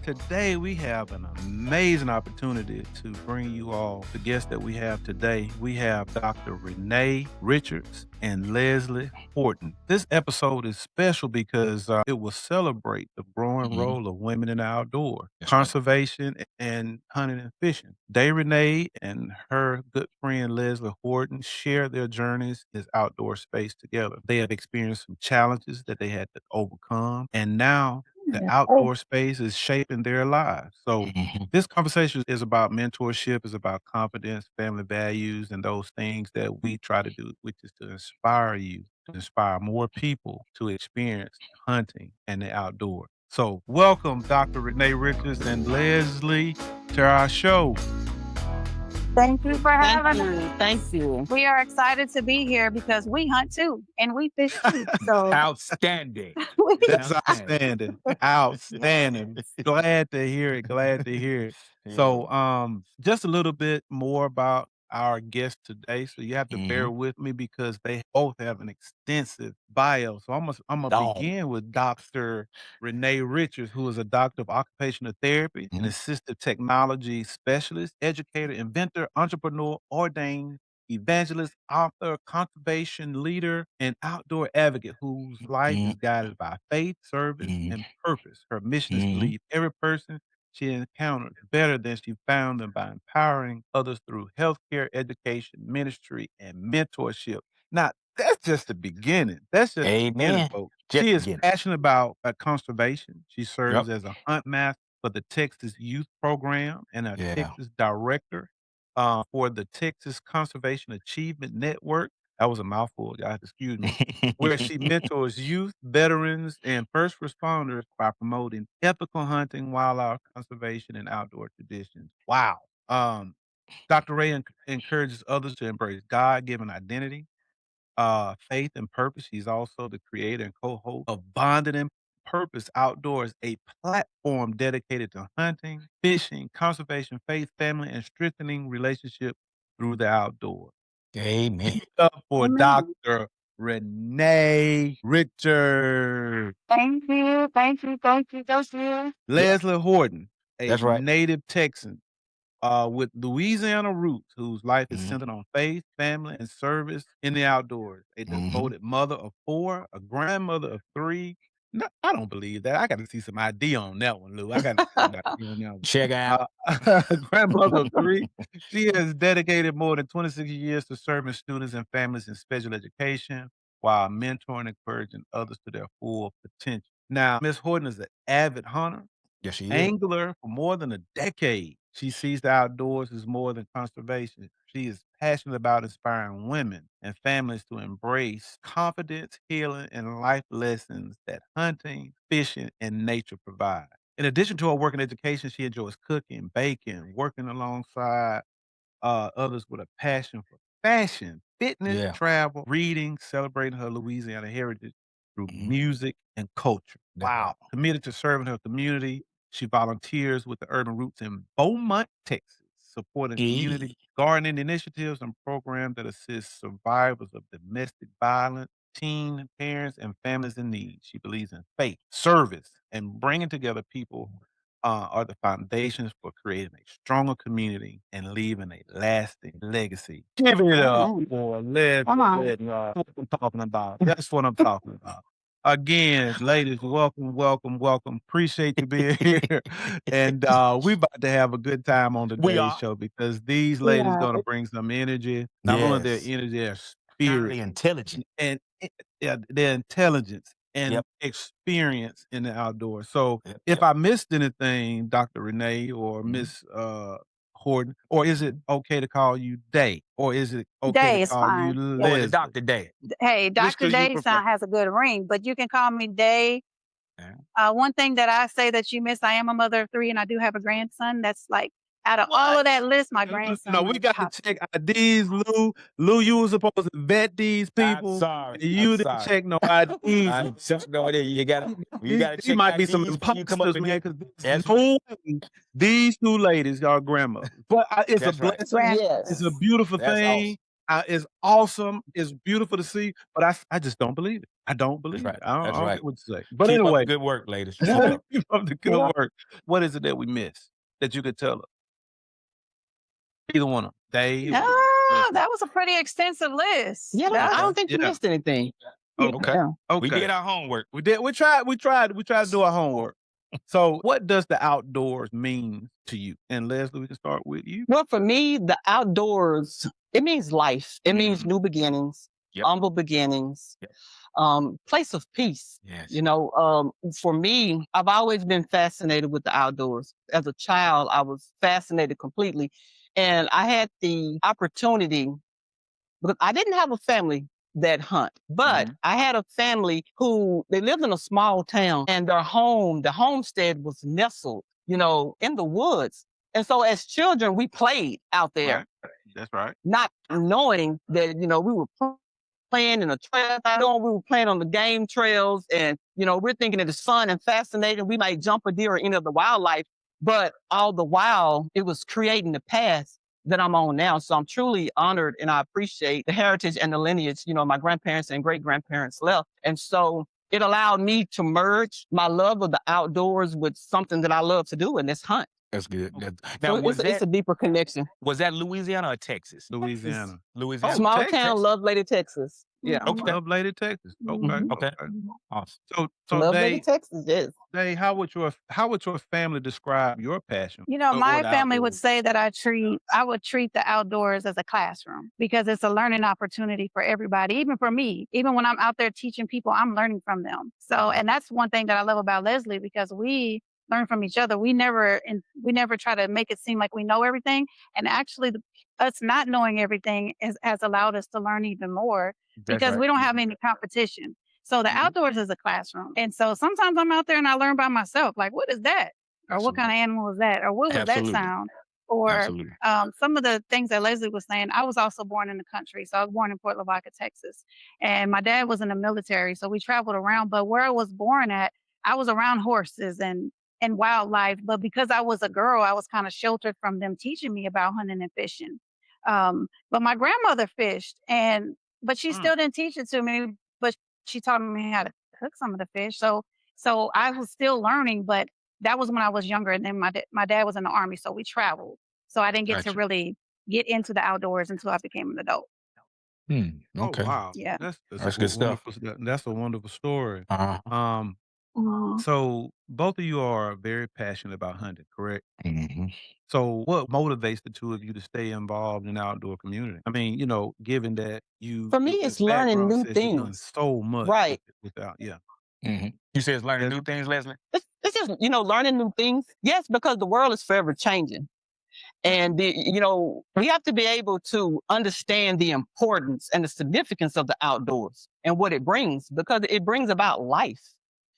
Today, we have an amazing opportunity to bring you all the guest that we have today. We have Dr. Renee Richards and Leslie Horton. This episode is special because it will celebrate the growing role of women in the outdoors, conservation, and hunting and fishing. Daye Renee and her good friend Leslie Horton share their journeys in this outdoor space together. They have experienced some challenges that they had to overcome, and now the outdoor space is shaping their lives. So this conversation is about mentorship, is about confidence, family values, and those things that we try to do, which is to inspire you, to inspire more people to experience hunting and the outdoors. So welcome Dr. Renee Richards and Leslie to our show. Thank you for having us. Thank you. We are excited to be here because we hunt too and we fish too. So Outstanding. That's outstanding. Outstanding. Glad to hear it. Glad to hear it. So just a little bit more about our guest today. So you have to bear with me because they both have an extensive bio. So I'm gonna begin with Dr. Renee Richards, who is a doctor of occupational therapy, an assistive technology specialist, educator, inventor, entrepreneur, ordained evangelist, author, conservation leader, and outdoor advocate whose life is guided by faith, service, and purpose. Her mission is to leave every person she encountered better than she found them by empowering others through healthcare, education, ministry, and mentorship. Now, that's just the beginning. That's just the beginning, folks. She is passionate about conservation. She serves as a hunt master for the Texas Youth Program and a Texas director for the Texas Conservation Achievement Network. That was a mouthful, y'all have to excuse me. Where she mentors youth, veterans, and first responders by promoting ethical hunting, wildlife conservation, and outdoor traditions. Wow. Dr. Ray encourages others to embrace God-given identity, faith, and purpose. She's also the creator and co-host of Bonded in Purpose Outdoors, a platform dedicated to hunting, fishing, conservation, faith, family, and strengthening relationships through the outdoors. Amen. Up for Amen. Dr. Renee Richards. Thank you. Thank you. Thank you. Thank you. Leslie Horton, a That's right. native Texan with Louisiana roots, whose life is centered on faith, family, and service in the outdoors. A devoted mother of 4, a grandmother of 3. No, I don't believe that. I got to see some ID on that one, Lou. I got to see some ID on that one. Check out. Grandmother of 3. She has dedicated more than 26 years to serving students and families in special education while mentoring and encouraging others to their full potential. Now, Miss Horton is an avid hunter, Yes, she is. angler for more than a decade. She sees the outdoors as more than conservation. She is passionate about inspiring women and families to embrace confidence, healing, and life lessons that hunting, fishing, and nature provide. In addition to her work in education, she enjoys cooking, baking, working alongside others with a passion for fashion, fitness, travel, reading, celebrating her Louisiana heritage through music and culture. Wow. Committed to serving her community, she volunteers with the Urban Roots in Beaumont, Texas, supporting community gardening initiatives and programs that assist survivors of domestic violence, teen parents, and families in need. She believes in faith, service, and bringing together people are the foundations for creating a stronger community and leaving a lasting legacy. Give it up for Leslie. Come on. That's what I'm talking about. That's what I'm talking about. Again, ladies, welcome, welcome, welcome. Appreciate you being here. And we about to have a good time on today's show because these ladies going to bring some energy. Not only their energy, their Very spirit intelligent. and their intelligence and experience in the outdoors. So if I missed anything, Dr. Renee or Miss Horton, or is it okay to call you Daye? Or is it okay Daye to is call you fine. Leslie? Dr. Daye. Hey, Just Dr. 'cause you Daye prefer. has a good ring, but you can call me Daye. One thing that I say that you missed, I am a mother of 3 and I do have a grandson. That's like out of all of that list, my grandson. No, we is got top. to check IDs, Lou. Lou, you were supposed to vet these people. sorry. And you I'm didn't sorry. check no IDs. No, you gotta These check might be some IDs before you come up imposters, in man, here. because no way these 2 ladies are grandmothers. But it's That's a right. blessing. Yes. It's a beautiful That's thing. It's awesome. It's beautiful to see, but I just don't believe it. I don't believe right. it. I That's don't right. get what to say. But Keep up the anyway, good work, ladies. Keep it up. keep up the good work. What is it that we miss that you could tell us? Either one of them. Dave. Ah, that was a pretty extensive list. Yeah, I don't think you Yeah. missed anything. Okay. Yeah. We Okay. did our homework. We did. We tried to do our homework. So what does the outdoors mean to you? And Leslie, we can start with you. Well, for me, the outdoors, it means life. It means new beginnings, Yep. humble beginnings, Yep. Place of peace. Yes. You know, for me, I've always been fascinated with the outdoors. As a child, I was fascinated completely. And I had the opportunity, because I didn't have a family that hunt, but I had a family who they lived in a small town, and the homestead was nestled, you know, in the woods. And so as children, we played out there, Right. That's right. not knowing that, you know, we were playing in a trail, knowing we were playing on the game trails, and, you know, we're thinking that it's fun and fascinating. We might jump a deer or any of the wildlife, but all the while it was creating the path that I'm on now. So I'm truly honored, and I appreciate the heritage and the lineage, you know, my grandparents and great grandparents left. And so it allowed me to merge my love of the outdoors with something that I love to do, and that's hunt. That's good. So Now, it's a deeper connection. was that Louisiana or Texas? Louisiana. Louisiana. Small Texas. town, Lovelady, Texas. Yeah. Okay. Love Lady Texas. Okay. Mhm. Okay. Awesome. So Lovelady, Dave, Texas, yes. how would your family describe your passion? You know, or my the family would outdoors? say that I would treat the outdoors as a classroom, because it's a learning opportunity for everybody, even for me. Even when I'm out there teaching people, I'm learning from them. So, and that's one thing that I love about Leslie, because we learn from each other. We never try to make it seem like we know everything. And actually, us not knowing everything has allowed us to learn even more, That's because right. we don't have any competition. So the outdoors is a classroom. And so sometimes I'm out there and I learn by myself, like, what is that? Or what kind of animal was that? Or what was that Absolutely. sound? Or Absolutely. some of the things that Leslie was saying. I was also born in the country. So I was born in Port Lavaca, Texas. And my dad was in the military. So we traveled around. But where I was born at, I was around horses and wildlife. But because I was a girl, I was kind of sheltered from them teaching me about hunting and fishing. But my grandmother fished, but she still didn't teach it to me. But she taught me how to cook some of the fish. So I was still learning, but that was when I was younger. And then my dad was in the Army, so we traveled. So I didn't get to Gotcha. really get into the outdoors until I became an adult. Okay. Oh wow. Yeah. That's That's good stuff. That's a wonderful story. Uh-huh. So both of you are very passionate about hunting, correct? Mhm. So what motivates the two of you to stay involved in the outdoor community? I mean, you know, given that For me, your it's learning background new says you've done things. so much Right. without, yeah. You say it's learning Yes. new things, Leslie? It's just, you know, learning new things. Yes, because the world is forever changing. And, you know, we have to be able to understand the importance and the significance of the outdoors and what it brings, because it brings about life.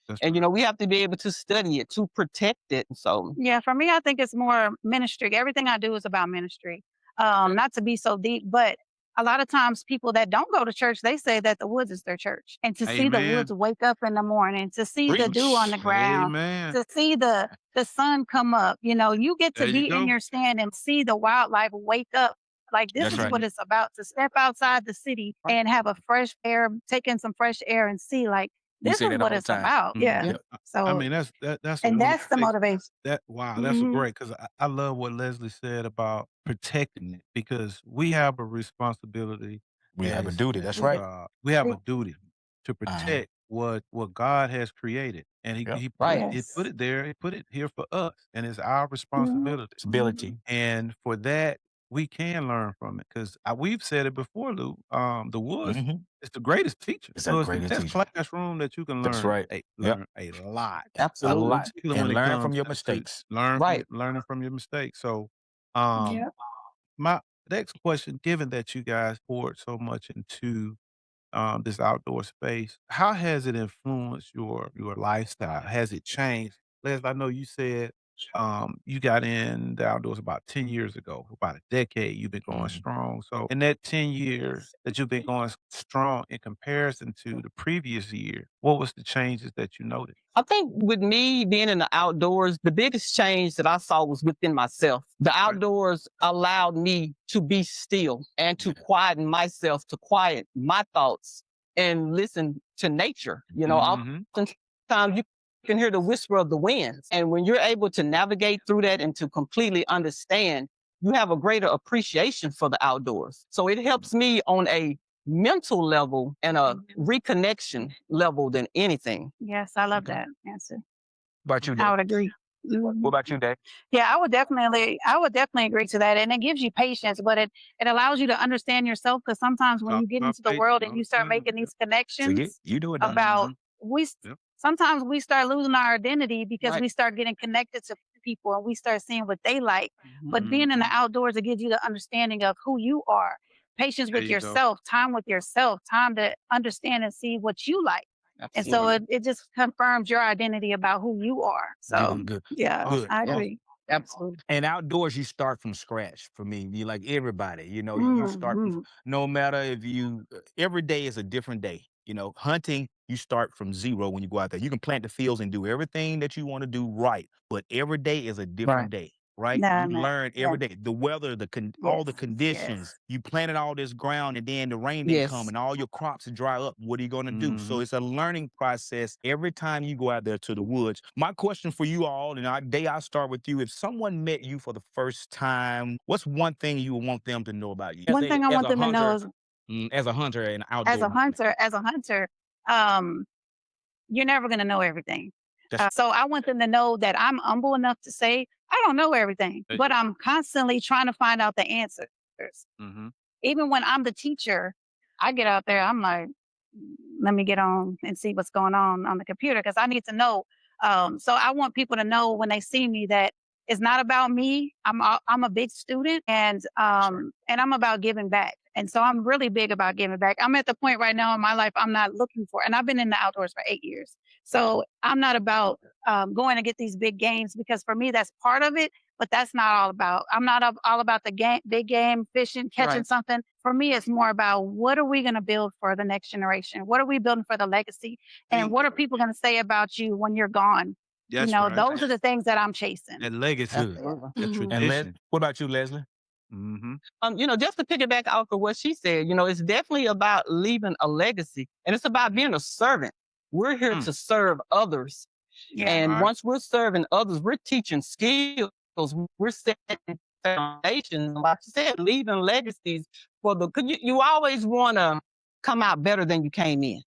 That's And, you know, we have to be able to study it, to protect it. So, Yeah, for me, I think it's more ministry. Everything I do is about ministry. Not to be so deep, but a lot of times people that don't go to church, they say that the woods is their church. And to see the Amen. woods wake up in the morning, to see the dew on the ground, Amen. to see the sun come up, you know, you get to There you be in go. your stand and see the wildlife wake up. Like this That's is right. what it's about, to step outside the city and have a fresh air, take in some fresh air and see, like, We this say is that all what the it's time. about. Yeah. Yep. I So, mean, that's a and that's wonderful the thing. motivation. That's Mhm. great, because I love what Leslie said about protecting it, because we have a responsibility. We have a as duty. That's right. we have a duty to Uh-huh. protect what God has created, and Yep. he right. put it there. He put it here for us, and it's our Mhm. responsibility. It's ability. And for that, we can learn from it, because we've said it before, Lou. The woods Mhm. is the greatest teacher. It's So a it's the greatest best teacher. classroom that you can That's learn right. Yep. a lot. A Absolutely. lot. Particularly when And it learn comes from your to mistakes. Right. learning from your mistakes. So, um, Yep. my next question, given that you guys poured so much into this outdoor space, how has it influenced your lifestyle? Has it changed? Les, I know you said You got in the outdoors about 10 years ago, about a decade, you've been going strong. So in that 10 years that you've been going strong in comparison to the previous year, what was the changes that you noticed? I think with me being in the outdoors, the biggest change that I saw was within myself. The outdoors allowed me to be still and to quieten myself, to quiet my thoughts and listen to nature. Oftentimes you can hear the whisper of the winds. And when you're able to navigate through that and to completely understand, you have a greater appreciation for the outdoors. So it helps me on a mental level and a reconnection level than anything. Yes, I love that answer. About you, I Daye? would agree. What about you, Daye? Yeah, I would definitely agree to that. And it gives you patience, but it allows you to understand yourself, because sometimes when you get into the world and you start making these So connections you do it, Daye. about sometimes we start losing our identity because Right. we start getting connected to people and we start seeing what they like. But being in the outdoors, it gives you the understanding of who you are, patience There with you go. yourself, time with yourself, time to understand and see what you like. And so it just confirms your identity about who you are. So Good. yeah, Good. I agree. Absolutely. And outdoors, you start from scratch. For me, you like everybody. You start from, no matter if you. Every day is a different day. Hunting, you start from zero when you go out there. You can plant the fields and do everything that you want to do right, but every day is a different day. Right? Nah, You nah. learn every day. The weather, all the Yes, conditions. You planted all this ground, and then the rain didn't come, and all your crops dry up. What are you going to do? So it's a learning process every time you go out there to the woods. My question for you all, and Daye, I'll start with you. If someone met you for the first time, what's one thing you would want them to know about you? One thing I want them to know is, As a hunter and as a outdoor. hunter, you're never going to know everything. That's- So I want them to know that I'm humble enough to say, I don't know everything, but I'm constantly trying to find out the answers. Even when I'm the teacher, I get out there, I'm like, let me get on and see what's going on the computer, because I need to know. So I want people to know when they see me that it's not about me. I'm a big student, and I'm about giving back. And so I'm really big about giving back. I'm at the point right now in my life I'm not looking for, and I've been in the outdoors for 8 years. So I'm not about going to get these big games, because for me that's part of it, but that's not all about. I'm not all about the big game, fishing, catching something. For me, it's more about what are we going to build for the next generation? What are we building for the legacy? And what are people going to say about you when you're gone? That's Those are the things that I'm chasing. that legacy, Absolutely. that Mhm. tradition. What about you, Leslie? Just to piggyback off of what she said, it's definitely about leaving a legacy, and it's about being a servant. We're here to serve others. Yeah. And once we're serving others, we're teaching skills, we're setting foundations. Like you said, leaving legacies because you always want to come out better than you came in.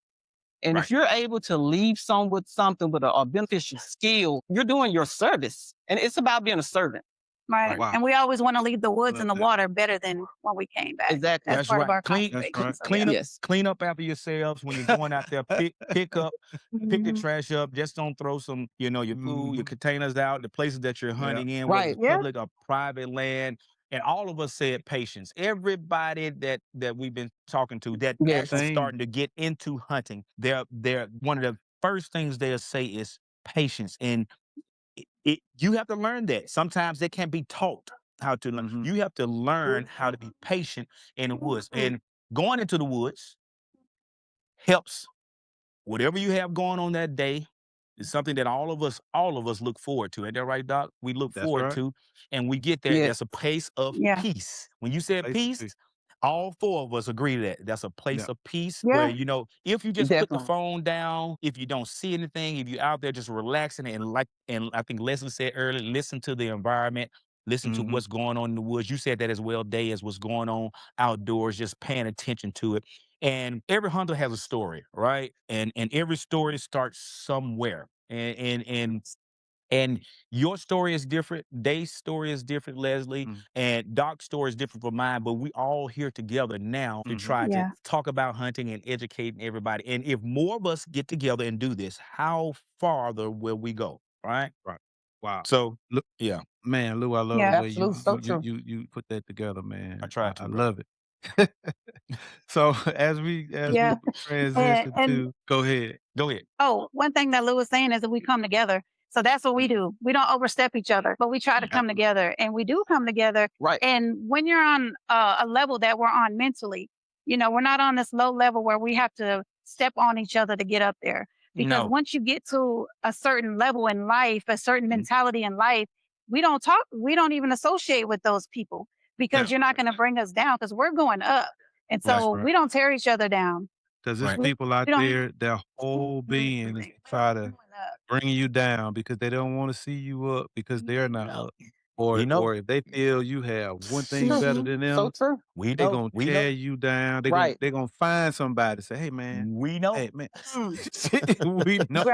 And if you're able to leave some with something with a beneficial skill, you're doing your service. And it's about being a servant. Right. Wow. And we always want to leave the woods Love and the that. water better than when we came back. Exactly. That's part of our Clean, conversation. So, clean up, Yes. clean up after yourselves when you're going out there. Pick up, pick the Mhm. trash up. Just don't throw some, your food, your containers out. The places that you're hunting in, whether Right. it's public or private land. And all of us said patience. Everybody that we've been talking to that actually Same. starting to get into hunting, they're one of the first things they'll say is patience. And you have to learn that. Sometimes they can't be taught how to learn. You have to learn how to be patient in the woods. And going into the woods helps. Whatever you have going on that day is something that all of us look forward to. Ain't that right, Doc? We look That's forward right. to, and we get there. Yeah. That's a place of Yeah. peace. When you said Place of peace, peace. all four of us agree to that. That's a place Yeah. of peace Yeah. where, if you just put the Definitely. phone down, if you don't see anything, if you're out there just relaxing and I think Leslie said earlier, listen to the environment, listen to what's going on in the woods. You said that as well, Daye, as what's going on outdoors, just paying attention to it. And every hunter has a story, right? And every story starts somewhere. And your story is different. Daye's story is different, Leslie. And Doc's story is different from mine. But we all here together now to try Yeah. to talk about hunting and educating everybody. And if more of us get together and do this, how farther will we go? Right? Right. Wow. So, Look, yeah, man, Lou, I love Yeah. the way Absolutely. So true. you put that together, man. I tried to, I bro. love it. So as we Yeah. transition And to, go ahead. Go ahead. one thing that Lou was saying is that we come together. So that's what we do. We don't overstep each other, but we try to come together, and we do come together. Right. And when you're on a level that we're on mentally, we're not on this low level where we have to step on each other to get up there. Because once you get to a certain level in life, a certain mentality in life, we don't even associate with those people, because you're not going to bring us down, because we're going up. And so we don't tear each other down. Because there's people out there, their whole being is to try to bring you down because they don't want to see you up because they're not up. Or if they feel you have one thing better than them, So true. they're going to tear you down. They're going to find somebody to say, hey, man. Hey, man. We know.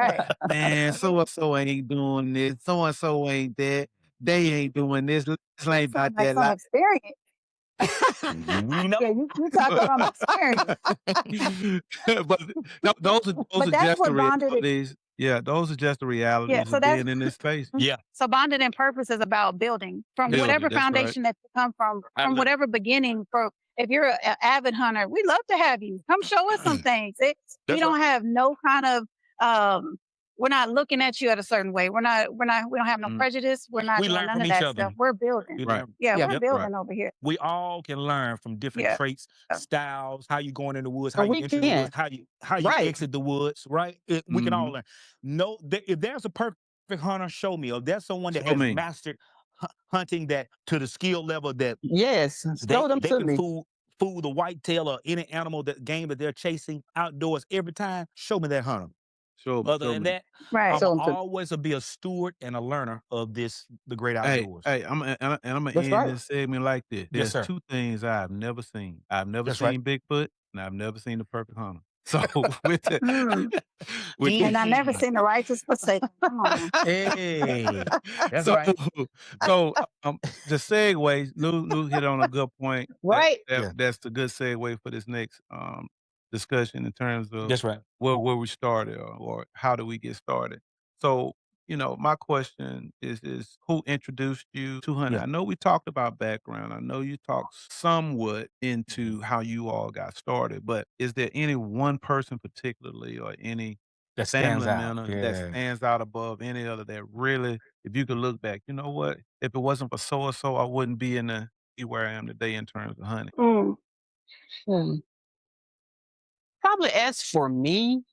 Man, so-and-so ain't doing this. So-and-so ain't that. They ain't doing this. This ain't about that life. Experience. We know. Yeah, you talking from experience. But those are that's just what the bonded realities. Yeah, those are just the realities so of being in this space. Yeah. So bonded in purpose is about building from whatever that's foundation that you come from whatever beginning. If you're an avid hunter, we'd love to have you come show us some things. We don't have no kind of we're not looking at you at a certain way. We don't have no prejudice. We're not We doing learn none from of each that other. stuff. We're building. Right. We're building over here. We all can learn from different traits, styles, how you going in the woods, how you enter the woods, how you exit the woods, right? We can all learn. No, if there's a perfect hunter, show me. If there's someone that has mastered hunting that to the skill level that they can fool the whitetail or any animal, that game that they're chasing outdoors every time, show me that hunter. Other than that, I'm always be a steward and a learner of the great outdoors. Hey, I'm gonna end this segment like this. There's two things I've never seen. I've never seen Bigfoot, and I've never seen the perfect hunter. So with that, and I never seen the righteous forsaken. Come on. Hey, that's so, right. So the segue, Lou hit on a good point. Right. That's the good segue for this next discussion in terms of that's right. where we started or how do we get started. So, my question is who introduced you to hunting? I know we talked about background. I know you talked somewhat into how you all got started, but is there any one person particularly or any that family stands out member that stands out above any other that really, if you could look back, you know what? If it wasn't for so-and-so, I wouldn't be where I am today in terms of hunting. Probably as for me,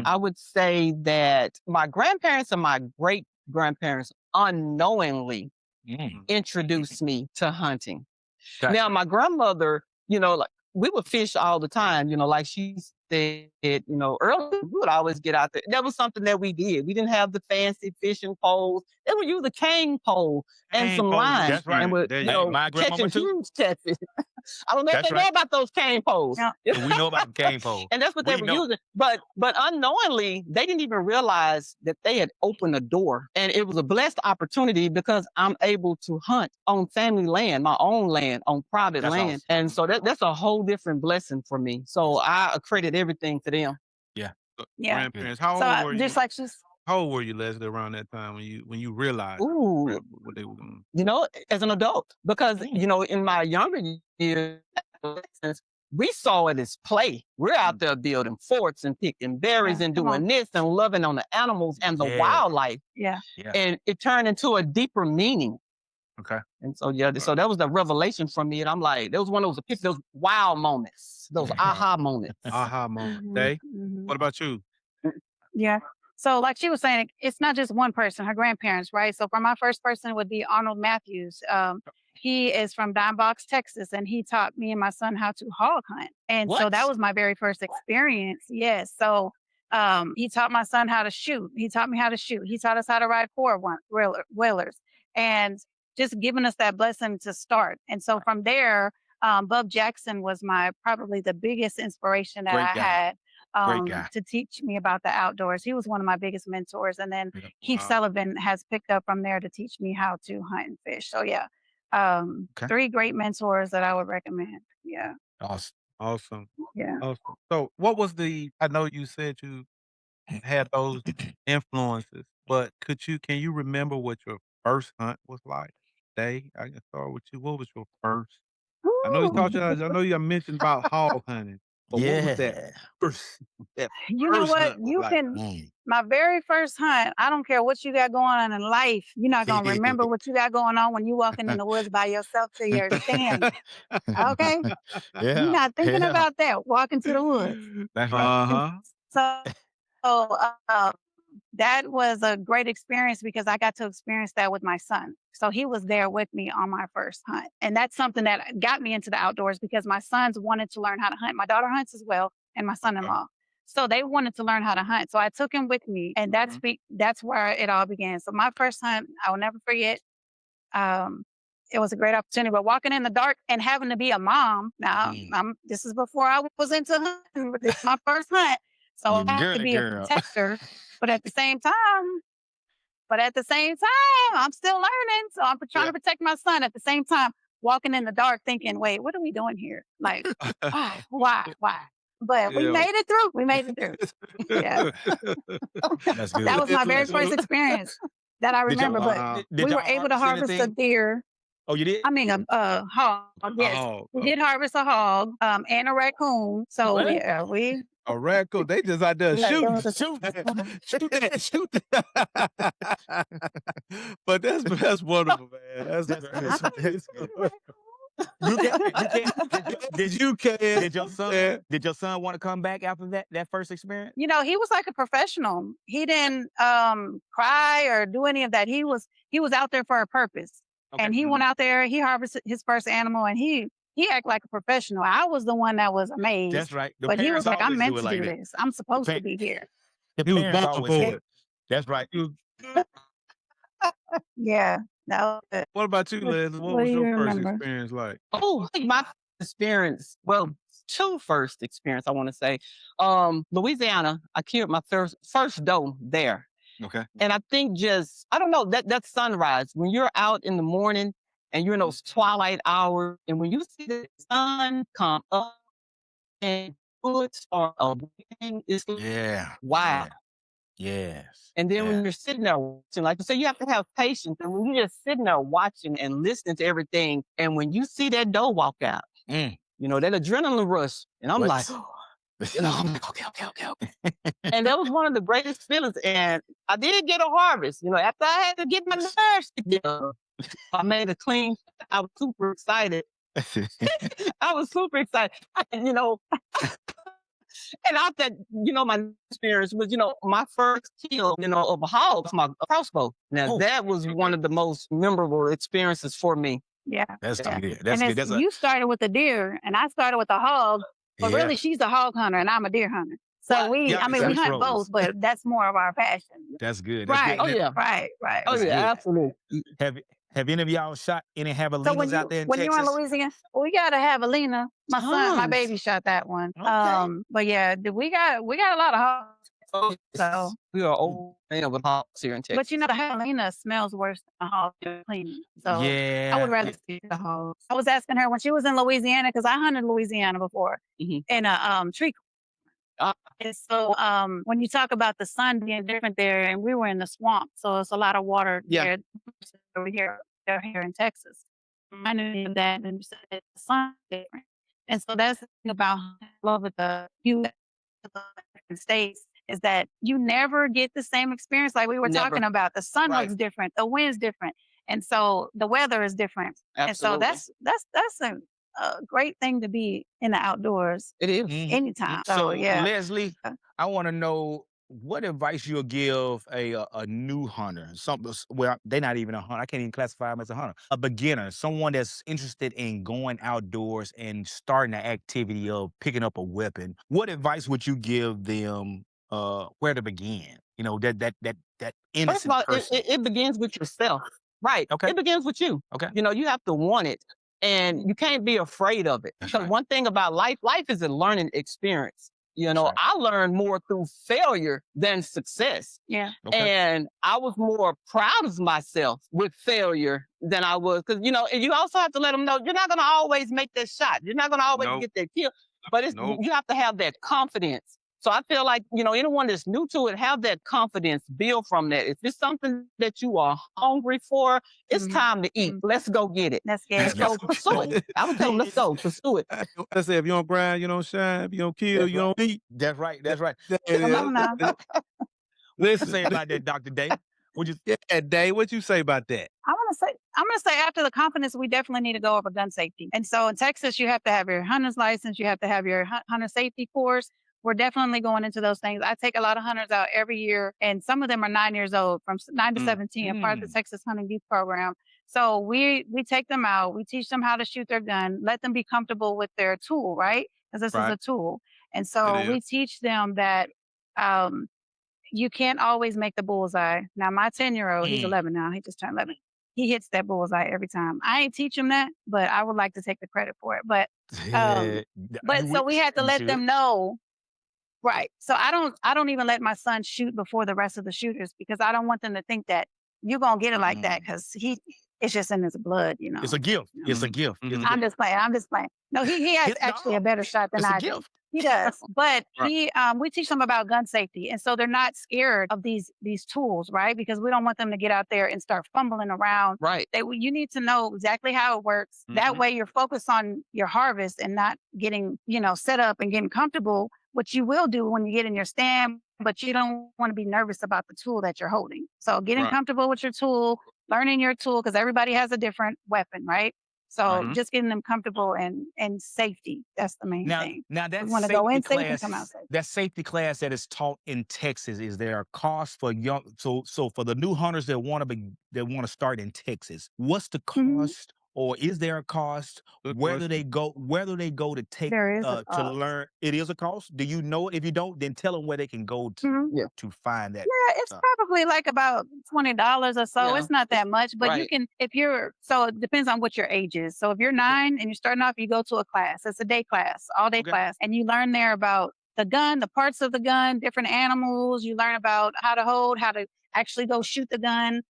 I would say that my grandparents and my great grandparents unknowingly introduced me to hunting. Gotcha. Now, my grandmother, like we would fish all the time, like she said, earlier, we would always get out there. That was something that we did. We didn't have the fancy fishing poles. They would use a cane pole and some line. That's right. And would, my grandmama catching too. huge catfish. I don't know if they know about those cane poles. Yeah. We know about the cane pole. And that's what they were using. But unknowingly, they didn't even realize that they had opened a door. And it was a blessed opportunity because I'm able to hunt on family land, my own land, on private land. Awesome. And so that's a whole different blessing for me. So I accredit everything to them. Yeah. Grandparents, how old were you? Just like she's How old were you, Leslie, around that time when you realized what they were doing? As an adult, because in my younger years, we saw it as play. We're out there building forts and picking berries and doing this and loving on the animals and the wildlife. Yeah. And it turned into a deeper meaning. Okay. And so so that was the revelation for me. And I'm like, there was one of those wow moments, those aha moments. Aha moment. Daye, what about you? Yeah. So like she was saying, it's not just one person, her grandparents, right? So for my first person would be Arnold Matthews. He is from Dime Box, Texas, and he taught me and my son how to hog hunt. And so that was my very first experience. Yes. So he taught my son how to shoot. He taught me how to shoot. He taught us how to ride four-wheelers and just giving us that blessing to start. And so from there, Bub Jackson was probably the biggest inspiration that I had. To teach me about the outdoors. He was one of my biggest mentors. And then Keith Sullivan has picked up from there to teach me how to hunt and fish. So yeah, 3 great mentors that I would recommend. Yeah. Awesome. Yeah. Awesome. So what was I know you said you had those influences, but can you remember what your first hunt was like? Daye, I can start with you. What was your first? I know you mentioned about hog hunting. But what was that Yeah. first, that You know first what? hunt was You like? can, my very first hunt, I don't care what you got going on in life. You're not going to remember what you got going on when you walking in the woods by yourself till you're standing. Okay? You're Yeah. not thinking Yeah. about that, walking to the woods. That's right. Uh-huh. So that was a great experience because I got to experience that with my son. So he was there with me on my first hunt. And that's something that got me into the outdoors because my sons wanted to learn how to hunt. My daughter hunts as well, and my son-in-law. So they wanted to learn how to hunt. So I took him with me, and that's where it all began. So my first hunt, I will never forget. It was a great opportunity, but walking in the dark and having to be a mom. Now, this is before I was into hunting, but this is my first hunt. So I have to be a protector, but at the same time, I'm still learning. So I'm trying to protect my son at the same time, walking in the dark thinking, wait, what are we doing here? Like, why? But we made it through. Yeah. That's good. That was my very first experience that I remember, but we were able to harvest a deer. Oh, you did? I mean, a hog. Yes, we did harvest a hog and a raccoon. So yeah, we. A raccoon, they just out there shooting. Shoot. But that's wonderful, man. Did your son want to come back after that first experience? You know, he was like a professional. He didn't cry or do any of that. He was out there for a purpose. Okay. And he went out there, he harvested his first animal, and he acted like a professional. I was the one that was amazed. That's right. But he was like, I'm meant to do this. I'm supposed to be here. He was born for it. That's right. Yeah. No. What about you, Leslie? What was your first experience like? Oh, my experience. Well, two first experience, I want to say. Louisiana, I killed my first doe there. Okay. And I think I don't know, that sunrise, when you're out in the morning and you're in those twilight hours, and when you see the sun come up and bullets are awakening, it's wow. Yes. And then when you're sitting there watching, like you say, you have to have patience. And when you're just sitting there watching and listening to everything, and when you see that doe walk out, you know, that adrenaline rush, and I'm like, you know, I'm like, okay. And that was one of the greatest feelings. And I did get a harvest. You know, after I had to get my nerves together, I made a clean. I was super excited. You know, and after, you know, my experience was, you know, my first kill, you know, of a hog, my crossbow. Now, that was one of the most memorable experiences for me. Yeah. That's good. You started with a deer, and I started with a hog. But really, she's a hog hunter and I'm a deer hunter. So we hunt both, but that's more of our passion. That's good. Right. Good. Oh, yeah. Right. Oh, yeah, absolutely. Have any of y'all shot any javelinas out there in Texas? When you're in Louisiana, we got a javelina. My son, my baby shot that one. Okay. But yeah, we got a lot of hogs. So we are old man with hogs here in Texas. But you know, the javelina smells worse than a hog cleaning. So I would rather see the hogs. I was asking her when she was in Louisiana, because I hunted Louisiana before in a tree. And so when you talk about the sun being different there, and we were in the swamp, so it's a lot of water there over here in Texas. I knew that, and the sun is different. And so that's the thing about love with the states, is that you never get the same experience like we were talking about. The sun looks different, the wind's different, and so the weather is different. Absolutely. And so that's a great thing to be in the outdoors. It is anytime. So yeah, Leslie, I want to know what advice you'll give a new hunter. Well, they're not even a hunter. I can't even classify them as a hunter. A beginner, someone that's interested in going outdoors and starting the activity of picking up a weapon. What advice would you give them? Where to begin? You know, that innocent First of all, person. it begins with yourself. Right. Okay. It begins with you. Okay. You know, you have to want it, and you can't be afraid of it. Because one thing about life is a learning experience. You know, I learned more through failure than success. Yeah. Okay. And I was more proud of myself with failure than I was. Because, you know, and you also have to let them know you're not going to always make that shot. You're not going to always get that kill. But you have to have that confidence So I feel like, anyone that's new to it, have that confidence, build from that. If it's something that you are hungry for, it's time to eat. Let's go get it. Let's get And so pursue it. I would tell them, let's go, pursue it. Let's say if you don't grind, you don't shine. If you don't kill, you don't eat. That's right. That's right. Come on now. What you say about that, Dr. Daye? Yeah, Daye, what you say about that? I'm gonna say after the confidence, we definitely need to go over gun safety. And so in Texas, you have to have your hunter's license, you have to have your hunter safety course. We're definitely going into those things. I take a lot of hunters out every year, and some of them are 9 years old, from 9 to 17, and part of the Texas Hunting Youth Program. So we take them out, we teach them how to shoot their gun, let them be comfortable with their tool, right? Because this is a tool. And so we teach them that you can't always make the bullseye. Now, my 10-year-old, he's 11 now. He just turned 11. He hits that bullseye every time. I ain't teach him that, but I would like to take the credit for it. But so we had to let them know. Right. So I don't even let my son shoot before the rest of the shooters, because I don't want them to think that you're going to get it like that, because it's just in his blood, It's a gift. It's a gift. I'm just playing. No, he has actually a better shot than I do. He does. But we teach them about gun safety. And so they're not scared of these tools, right? Because we don't want them to get out there and start fumbling around. Right. You need to know exactly how it works. That way you're focused on your harvest and not getting, set up and getting comfortable, which you will do when you get in your stand, but you don't want to be nervous about the tool that you're holding. So getting comfortable with your tool, learning your tool, because everybody has a different weapon, right? So just getting them comfortable and safety. That's the main thing. Now that want to go in safe and come out safe. That safety class that is taught in Texas, is there a cost for young? So for the new hunters that want to start in Texas, what's the cost? Or is there a cost? Where do they go to take to learn? It is a cost. Do you know it? If you don't, then tell them where they can go to find that. Yeah, it's probably like about $20 or so. It's not that much, but you can, so it depends on what your age is. So if you're 9 and you're starting off, you go to a class. It's a day class, all day class, and you learn there about the gun, the parts of the gun, different animals. You learn about how to hold, how to actually go shoot the gun.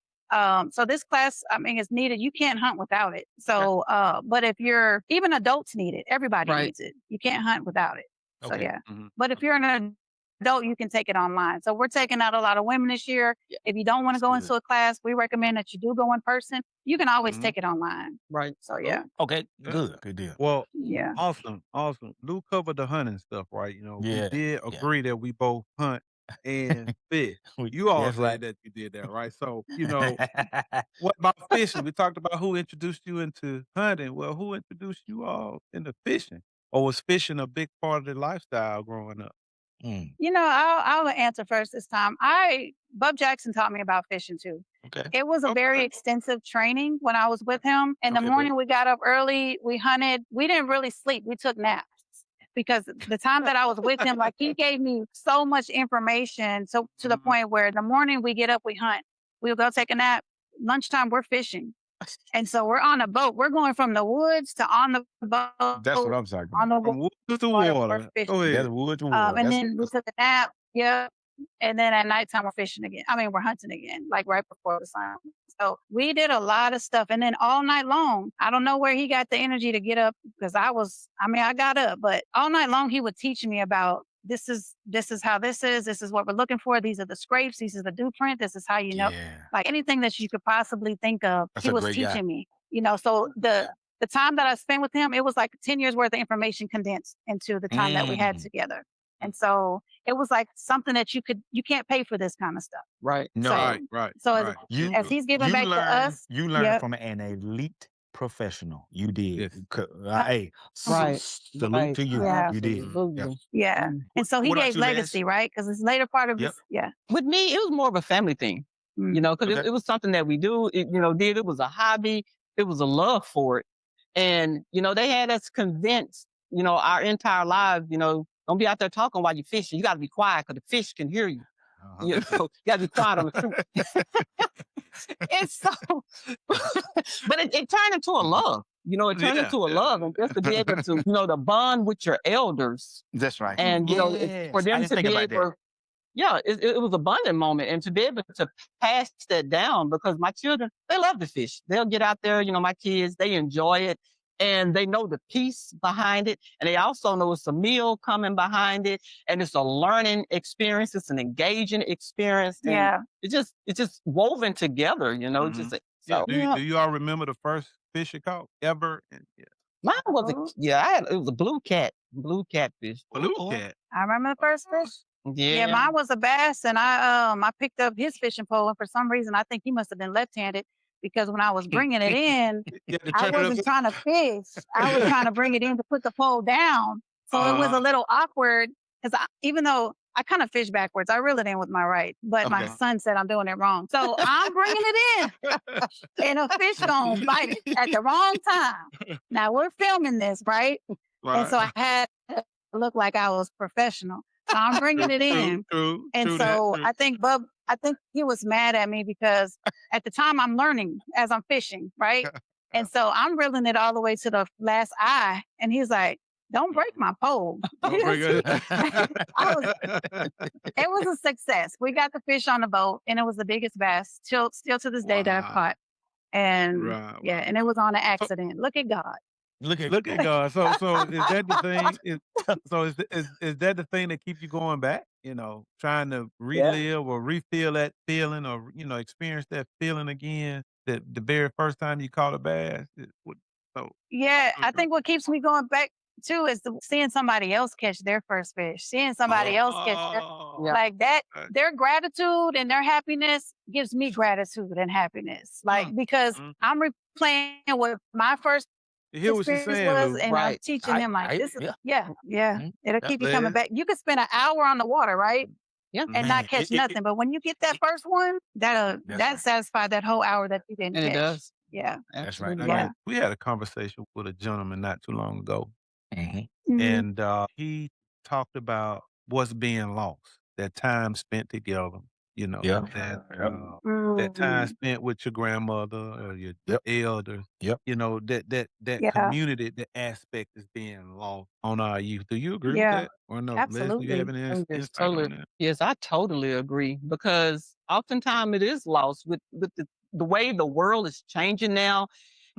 So this class, is needed. You can't hunt without it. So, but if even adults need it, everybody needs it. You can't hunt without it. So but if you're an adult, you can take it online. So we're taking out a lot of women this year. If you don't want to go into a class, we recommend that you do go in person. You can always take it online. Right. So Okay. Good deal. Well, awesome. Lou covered the hunting stuff, right? We did agree that we both hunt and fish. You all said that you did that, right? So, what about fishing? We talked about who introduced you into hunting. Well, who introduced you all into fishing? Or was fishing a big part of the lifestyle growing up? I'll answer first this time. Bub Jackson taught me about fishing too. Okay. It was a very extensive training when I was with him. In the morning, we got up early, we hunted. We didn't really sleep. We took naps. Because the time that I was with him, like, he gave me so much information. So to the point where in the morning we get up, we hunt, we'll go take a nap. Lunchtime, we're fishing. And so we're on a boat. We're going from the woods to on the boat. That's what I'm talking about. On the From woods to water. Go ahead. That's wood to water. And then we took a nap. Yeah. And then at nighttime, we're fishing again. We're hunting again, like right before the sun. So we did a lot of stuff. And then all night long, I don't know where he got the energy to get up, because I got up, but all night long, he would teach me about this is how this is. This is what we're looking for. These are the scrapes. This is the dew print. This is how like anything that you could possibly think of, he was teaching me. So the time that I spent with him, it was like 10 years worth of information condensed into the time that we had together. And so it was like something that you can't pay for this kind of stuff. Right. No. Right. So as he's giving back to us. You learned from an elite professional. You did. Hey, salute to you. Yeah. You did. Yeah. And so he gave legacy, right? Because it's later part of his, With me, it was more of a family thing, because it was something that we do. It was a hobby. It was a love for it. And, they had us convinced, our entire lives, don't be out there talking while you're fishing. You got to be quiet, because the fish can hear you. You got to be quiet on the creek. And so, but it turned into a love. It turned into a love, and just to be able to, to bond with your elders. That's right. And for them to be able, it was a bonding moment, and to be able to pass that down, because my children, they love to fish. They'll get out there. My kids, they enjoy it. and they know the peace behind it. And they also know it's a meal coming behind it. And it's a learning experience. It's an engaging experience. And Yeah. it's just woven together, you know, just Yeah. so. Do you all remember the first fish you caught ever? Yeah. Mine was it was a blue catfish. Blue cat. I remember the first fish. Yeah, mine was a bass, and I picked up his fishing pole, and for some reason, I think he must have been left-handed because when I was bringing it in, I wasn't trying to fish. I was trying to bring it in to put the pole down. So it was a little awkward because even though I kind of fish backwards, I reel it in with my right, but my son said I'm doing it wrong. So I'm bringing it in, and a fish gonna bite it at the wrong time. Now we're filming this, right? And so I had to look like I was professional. So I'm bringing it in. True, I think he was mad at me because at the time I'm learning as I'm fishing, right? And so I'm reeling it all the way to the last eye. And he's like, don't break my pole. It was a success. We got the fish on the boat, and it was the biggest bass still to this day that I've caught. And and it was on an accident. Look at God. Look at God. So is that the thing? Is that the thing that keeps you going back? You know, trying to relive or refeel that feeling, or experience that feeling again. That the very first time you caught a bass. I think what keeps me going back too is seeing somebody else catch their first fish, seeing somebody else catch like that. Their gratitude and their happiness gives me gratitude and happiness. Like because I'm replaying what my first. Hear what you're saying, Lou. And I'm teaching him like this is it'll keep you coming back. You could spend an hour on the water, right? Yeah. And not catch nothing. But when you get that first one, that satisfies that whole hour that you didn't catch. And it does. Yeah. That's right. Yeah. We had a conversation with a gentleman not too long ago. Mm-hmm. And he talked about what's being lost, that time spent together, that time spent with your grandmother or your elders, that community, the aspect is being lost on our youth. Do you agree with that? Or no? Absolutely. Leslie, you have any insight on that? Yes, I totally agree because oftentimes it is lost with the way the world is changing now.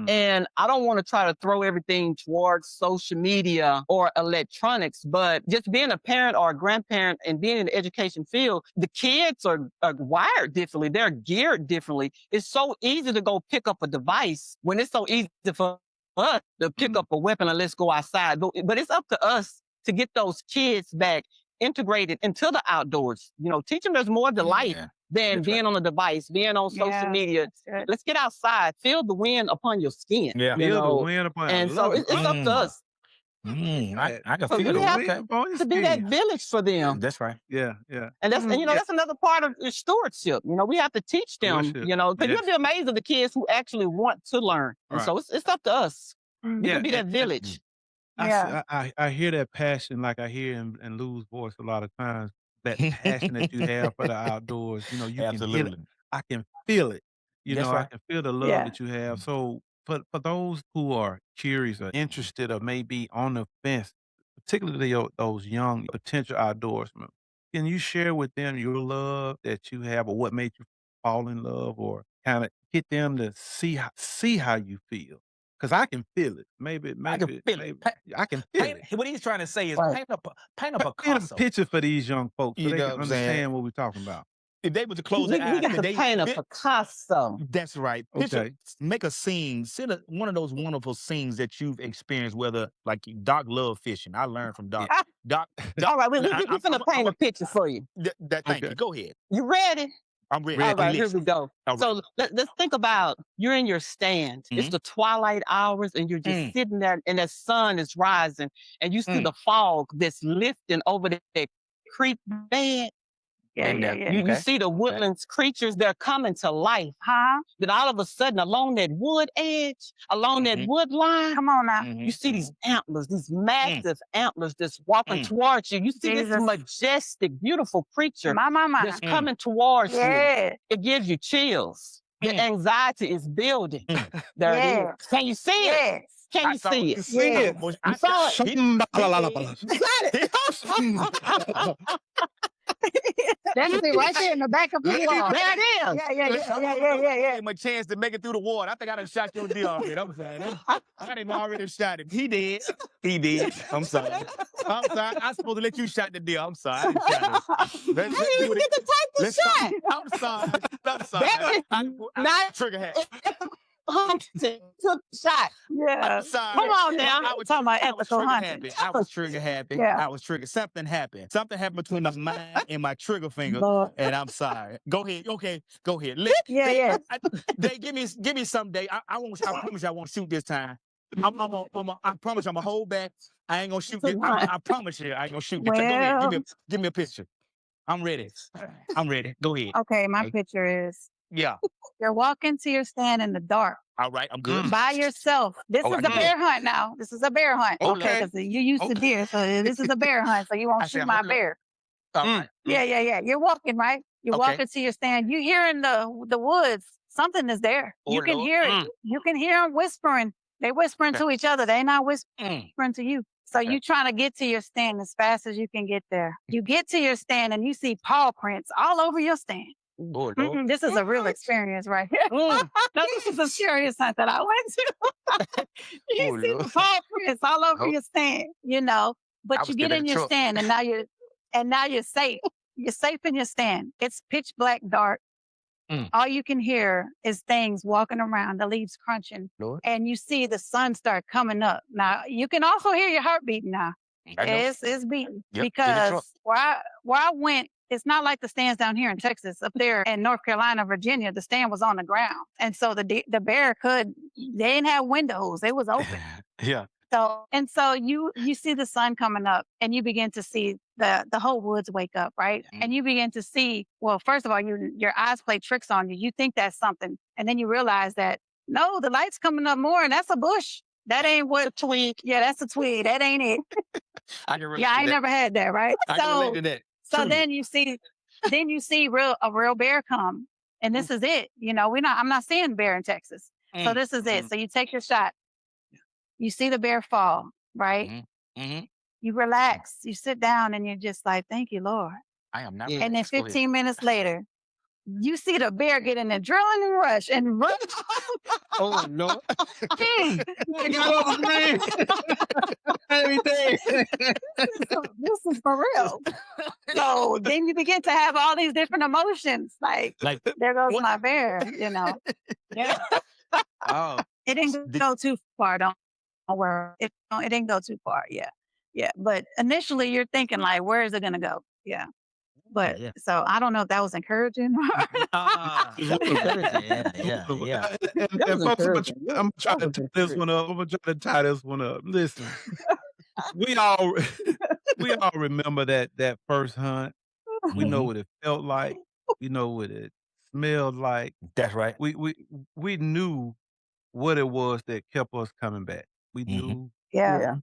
And I don't want to try to throw everything towards social media or electronics, but just being a parent or a grandparent and being in the education field, the kids are wired differently. They're geared differently. It's so easy to go pick up a device when it's so easy for us to pick up a weapon and let's go outside. But it's up to us to get those kids back integrated into the outdoors. Teach them there's more to life than being on a device, being on social media. Let's get outside, feel the wind upon your skin. Yeah, feel the wind upon. And so it's up to us. I can feel we have to be that village for them. That's right. Yeah. And that's that's another part of stewardship. We have to teach them. Because you'll be amazed at the kids who actually want to learn. And so it's up to us. We can be that village. I hear that passion, like I hear in Lou's voice a lot of times. That passion that you have for the outdoors, you Absolutely. can feel it. I can feel it. I can feel the love that you have. So for those who are curious or interested or maybe on the fence, particularly those young potential outdoorsmen, can you share with them your love that you have or what made you fall in love or kind of get them to see how you feel? Because I can feel it. Maybe I can feel it. What he's trying to say is paint up a picture for these young folks so they can understand what we're talking about. If they were to close their eyes, we got to paint a Picasso. That's right. Okay. Make a scene. Send one of those wonderful scenes that you've experienced. Whether like Doc love fishing, I learned from Doc. Doc. All right, we're gonna paint a picture for you. Thank you. Go ahead. You ready? I'm ready. All right, here we go. Right. So let's think about you're in your stand. It's the twilight hours, and you're just sitting there, and the sun is rising, and you see the fog that's lifting over that creek bed. You see the woodlands creatures, they're coming to life. Then all of a sudden, along that wood edge, along that wood line, come on now. You see these antlers, these massive antlers that's walking towards you. You see this majestic, beautiful creature that's coming towards you. It gives you chills. The anxiety is building. There it is. Can you see it? Can you see it? See it. I saw it. That's it right there in the back of the wall. There it is. Yeah. Gave him a chance to make it through the water. I think I done shot your deer already. I'm sorry. I didn't already shot him. He did. I'm sorry. I'm supposed to let you shot the deer. I'm sorry. I didn't shot him. I didn't even get the type of shot. I'm sorry. Not Trigger happy. hunting. Took the shot. Yeah. I'm sorry. Come on now. I was Talking about I was ethical trigger hunting. happy. I was trigger happy. Yeah. I was trigger. Something happened. Something happened between my mind and my trigger finger. Lord. And I'm sorry. Go ahead. Okay. Go ahead. Yeah. They give me some day. I won't. I promise you I won't shoot this time. I promise I'm gonna hold back. I ain't gonna shoot this. I promise you I ain't gonna shoot this. Go ahead. Give me a picture. I'm ready. Go ahead. Okay, my picture is Yeah. you're walking to your stand in the dark All right. I'm good. by yourself. This Oh, is a bear hunt now. This is a bear hunt. Okay. Because you used to deer, so this is a bear hunt, so you won't I shoot said, my hold on. bear. All right. Yeah. You're walking, right? You're Okay. walking to your stand. You hear in the woods, something is there. Oh, You can Lord. hear it. You can hear them whispering. They whispering to each other. They not whispering to you. So you trying to get to your stand as fast as you can get there. You get to your stand and you see paw prints all over your stand. Oh, Lord. This is a real experience right here. No, this is a serious hunt that I went to. You Oh, see Lord. the paw prints all over your stand, I but was you still get in in the your truck. stand and now you're safe. You're safe in your stand. It's pitch black dark. All you can hear is things walking around, the leaves crunching, Lord. and you see the sun start coming up. Now you can also hear your heart beating now. I know. It's beating Yep, in the truck. because where I went, it's not like the stands down here in Texas. Up there in North Carolina, Virginia, the stand was on the ground, and so the bear they didn't have windows; it was open. Yeah. So you see the sun coming up, and you begin to see the whole woods wake up, right? And you begin to see. Well, first of all, your eyes play tricks on you. You think that's something, and then you realize that no, the light's coming up more, and that's a bush. That ain't what a twig. Yeah, that's a twig. That ain't it. I can relate Yeah, I to ain't that. never had that, right? I can relate to that. So Truly. then you see a real bear come, and this is it. I'm not seeing bear in Texas, so this is it. So you take your shot. You see the bear fall, right? You relax. You sit down, and you're just like, "Thank you, Lord." I am not. And then Go ahead. 15 minutes later, you see the bear get in the adrenaline rush and run. Oh, no. Take it over, man. Everything. This is for real. So then you begin to have all these different emotions. Like there goes what? my bear, Yeah. Oh, It didn't go too far. Don't worry. It didn't go too far. Yeah. But initially you're thinking like, where is it going to go? Yeah. But so I don't know if that was encouraging. Yeah. And folks, I'm trying to tie this one up. I'm gonna try to tie this one up. Listen, we all remember that first hunt. We know what it felt like. We know what it smelled like. That's right. We knew what it was that kept us coming back. We knew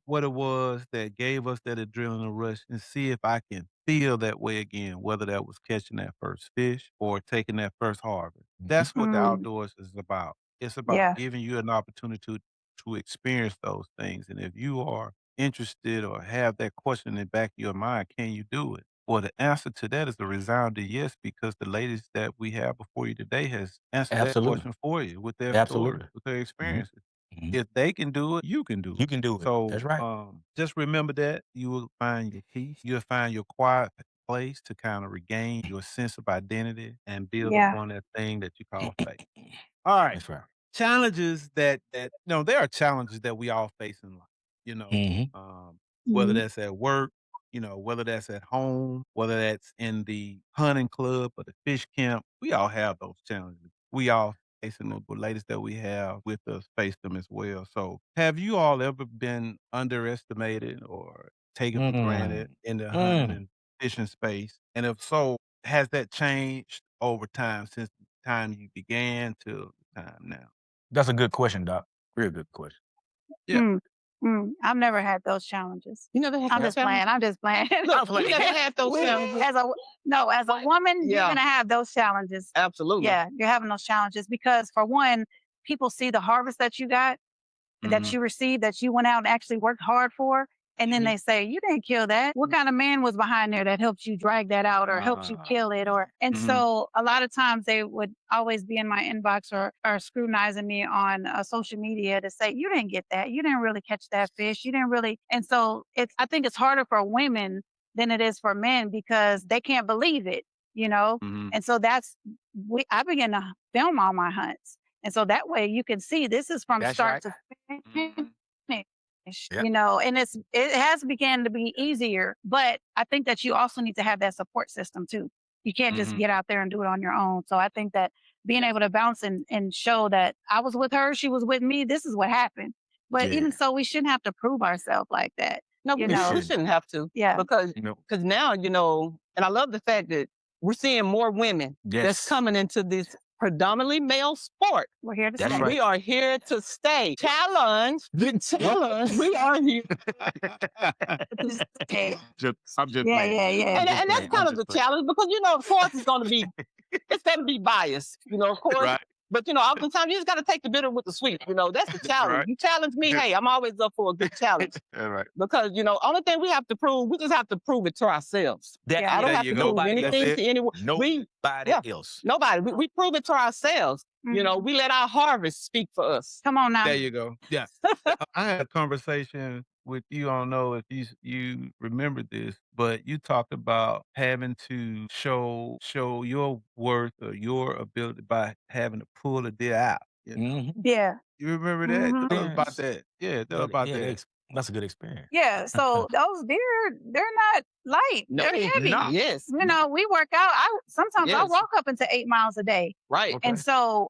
what it was that gave us that adrenaline rush, and see if I can feel that way again, whether that was catching that first fish or taking that first harvest. That's what the outdoors is about. It's about giving you an opportunity to experience those things. And if you are interested or have that question in the back of your mind, can you do it? Well, the answer to that is a resounding yes, because the ladies that we have before you today has answered that question for you with their story, with their experiences. If they can do it, you can do it. You can do it. So That's right. just remember that you will find your peace. You'll find your quiet place to kind of regain your sense of identity and build upon that thing that you call faith. All right. That's right. Challenges that there are challenges that we all face in life, whether that's at work, whether that's at home, whether that's in the hunting club or the fish camp. We all have those challenges. We all facing them. The ladies that we have with us face them as well. So have you all ever been underestimated or taken for granted in the hunting and fishing space? And if so, has that changed over time since the time you began to the time now? That's a good question, Doc. Real good question. Yeah. I've never had those challenges. You never had I'm those just playing. I'm just playing. Look, you never had those challenges. As a woman, you're gonna have those challenges. Absolutely. Yeah, you're having those challenges because for one, people see the harvest that you got, that you received, that you went out and actually worked hard for, And then they say, you didn't kill that. What kind of man was behind there that helped you drag that out or helped you kill it? And so a lot of times they would always be in my inbox or scrutinizing me on social media to say, you didn't get that. You didn't really catch that fish. You didn't really. And so I think it's harder for women than it is for men because they can't believe it, And so I began to film all my hunts. And so that way you can see this is from start to finish. Yep. And it has begun to be easier, but I think that you also need to have that support system too. You can't just get out there and do it on your own. So I think that being able to bounce and show that I was with her, she was with me, this is what happened. But even so, we shouldn't have to prove ourselves like that. No, we shouldn't have to. Yeah. Because now, and I love the fact that we're seeing more women that's coming into this predominantly male sport. We're here to stay. Right. We are here to stay. Challenge. We are here to stay. I'm just playing. Yeah. And that's kind of the challenge because, of course it's going to be biased, of course. Right. But, oftentimes you just got to take the bitter with the sweet. That's the challenge. Right. You challenge me. Hey, I'm always up for a good challenge. Right. Because, only thing we have to prove, we just have to prove it to ourselves. I don't have to prove anything to anyone. Nobody else. Nobody. We prove it to ourselves. We let our harvest speak for us. Come on now. There you go. Yeah. I had a conversation with you. I don't know if you remember this, but you talked about having to show your worth or your ability by having to pull a deer out. Yeah. You remember that? Tell us about that. Yeah, tell us about that. That's a good experience. Yeah. So those deer, they're not light. No, they're heavy. not. Yes. We work out. Sometimes I walk up into 8 miles a day. Right. Okay. And so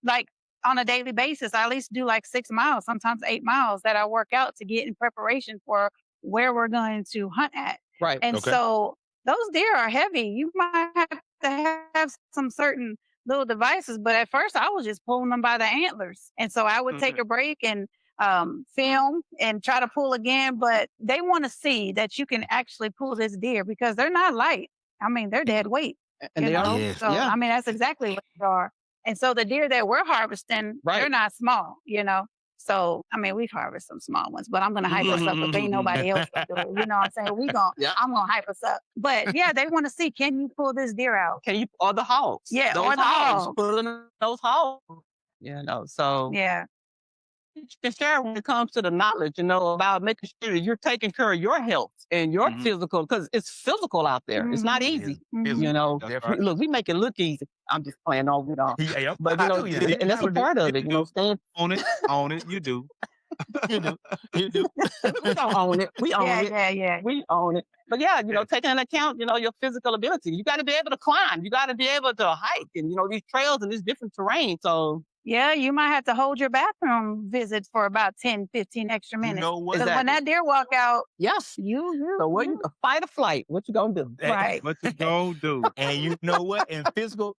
on a daily basis, I at least do 6 miles, sometimes 8 miles that I work out to get in preparation for where we're going to hunt at. Right. And so those deer are heavy. You might have to have some certain little devices, but at first I was just pulling them by the antlers. And so I would take a break and film and try to pull again, but they want to see that you can actually pull this deer because they're not light. I mean, they're dead weight. And they are. Yes. So, I mean, that's exactly what they are. And so the deer that we're harvesting, they're not small, So, I mean, we've harvested some small ones, but I'm going to hype us up if ain't nobody else can do it. You know what I'm saying? I'm going to hype us up. But yeah, they want to see, can you pull this deer out? Or the hogs. Yeah, those or the hogs. Pulling those hogs. So. Yeah. You can share when it comes to the knowledge, about making sure that you're taking care of your health and your physical, because it's physical out there. It's not easy. Look, we make it look easy. I'm just playing over it all. But, and that's a part of it, staying on it, you do. You do. We don't own it. We own it. Yeah. We own it. But taking into account, your physical ability. You got to be able to climb. You got to be able to hike and, these trails and this different terrain. So. Yeah, you might have to hold your bathroom visit for about 10, 15 extra minutes. Because when that deer walk out, So what you fight or flight? What you gonna do? Right. What you gonna do? And you know what? And physical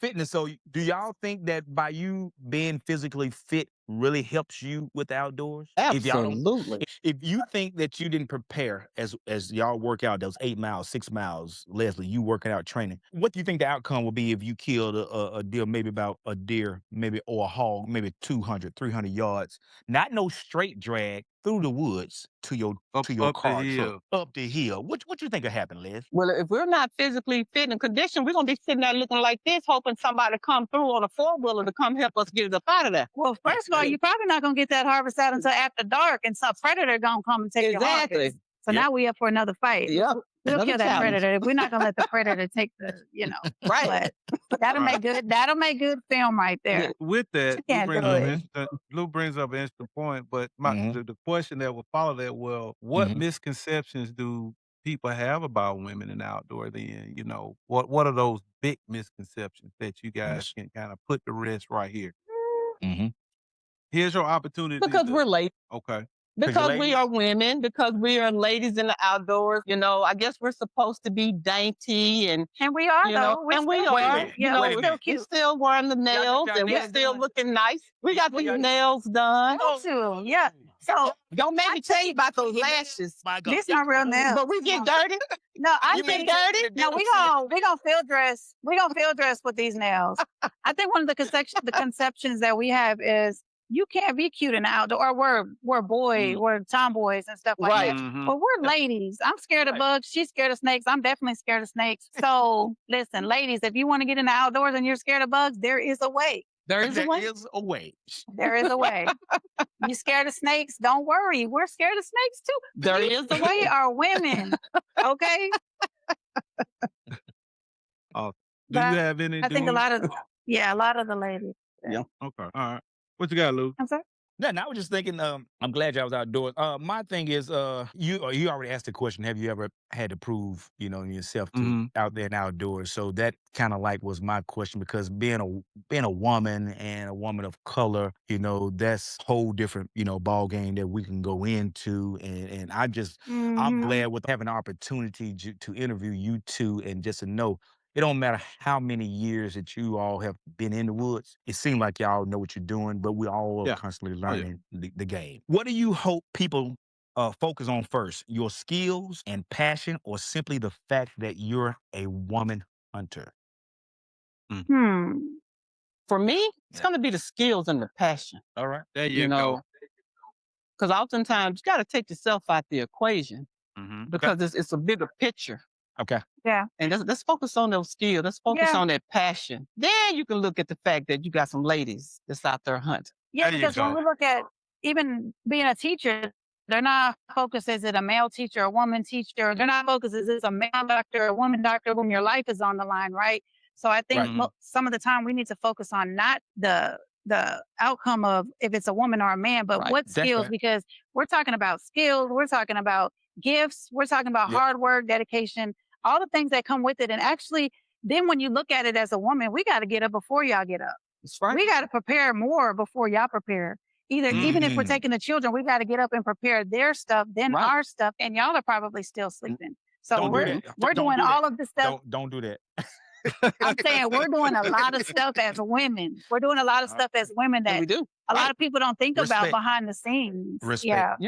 fitness. So do y'all think that by you being physically fit really helps you with the outdoors? Absolutely. If you think that you didn't prepare as y'all work out those 8 miles, 6 miles, Leslie, you working out training, what do you think the outcome will be if you killed a deer, maybe or a hog, maybe 200, 300 yards, not no straight drag through the woods to your car truck, up the hill? What you think will happen, Les? Well, if we're not physically fit and conditioned, we're gonna be sitting there looking like this, hoping somebody come through on a 4-wheeler to come help us get it up out of there. Well, first of all, you're probably not gonna get that harvest out until after dark, and some predator gonna come and take your harvest. So now we up for another fight. Yeah. We'll kill that predator. We're not gonna let the predator take the, Right. But that'll make good film right there. Yeah, with that, Lou brings up an interesting point, but the question that will follow that, what misconceptions do people have about women in the outdoor then? What are those big misconceptions that you guys can kind of put to rest right here? Here's your opportunity. Because we're late. Okay. Because we are women, because we are ladies in the outdoors, I guess we're supposed to be dainty and we are though. And we are. We're still cute. We're still wearing the nails and we're still looking nice. We got these nails done. Too. Yeah. So don't make me tell you about those lashes. These not real nails. But we get dirty. No, I think dirty. No, we gonna field dress. We gonna field dress with these nails. I think one of the conceptions that we have is you can't be cute in the outdoor. Or we're tomboys and stuff like Right. that. But we're ladies. I'm scared of bugs. She's scared of snakes. I'm definitely scared of snakes. So listen, ladies, if you want to get in the outdoors and you're scared of bugs, there is a way. There is a There way. is a way. There is a way. You scared of snakes? Don't worry. We're scared of snakes too. There is a We way. are women. Okay. Do But you have any? I think a lot of the ladies. Yeah. Okay. All right. What you got, Lou? I'm sorry. Yeah, and I was just thinking, I'm glad y'all was outdoors. My thing is, you already asked the question, have you ever had to prove, yourself to out there and outdoors? So that kind of like was my question, because being a woman and a woman of color, that's a whole different, ball game that we can go into. And I'm glad with having the opportunity to interview you two, and just to know it don't matter how many years that you all have been in the woods. It seems like y'all know what you're doing, but we all are constantly learning the game. What do you hope people focus on first? Your skills and passion, or simply the fact that you're a woman hunter? For me, it's going to be the skills and the passion. All right. There you go. Because oftentimes you got to take yourself out the equation, because it's a bigger picture. Okay. Yeah. And let's focus on those skills. Let's focus on that passion. Then you can look at the fact that you got some ladies that's out there hunting. Yeah, because when we look at even being a teacher, they're not focused, is it a male teacher, a woman teacher? They're not focused, is this a male doctor, a woman doctor, when your life is on the line, right? So I think some of the time we need to focus on not the outcome of if it's a woman or a man, but what skills, because we're talking about skills, we're talking about gifts, we're talking about hard work, dedication, all the things that come with it. And actually, then when you look at it as a woman, we got to get up before y'all get up. That's right. We got to prepare more before y'all prepare. Even if we're taking the children, we got to get up and prepare their stuff, then our stuff, and y'all are probably still sleeping. So we're doing all of the stuff. Don't do that. I'm saying we're doing a lot of stuff as women. We're doing a lot of stuff as women that we do. A lot of people don't think about behind the scenes. Respect.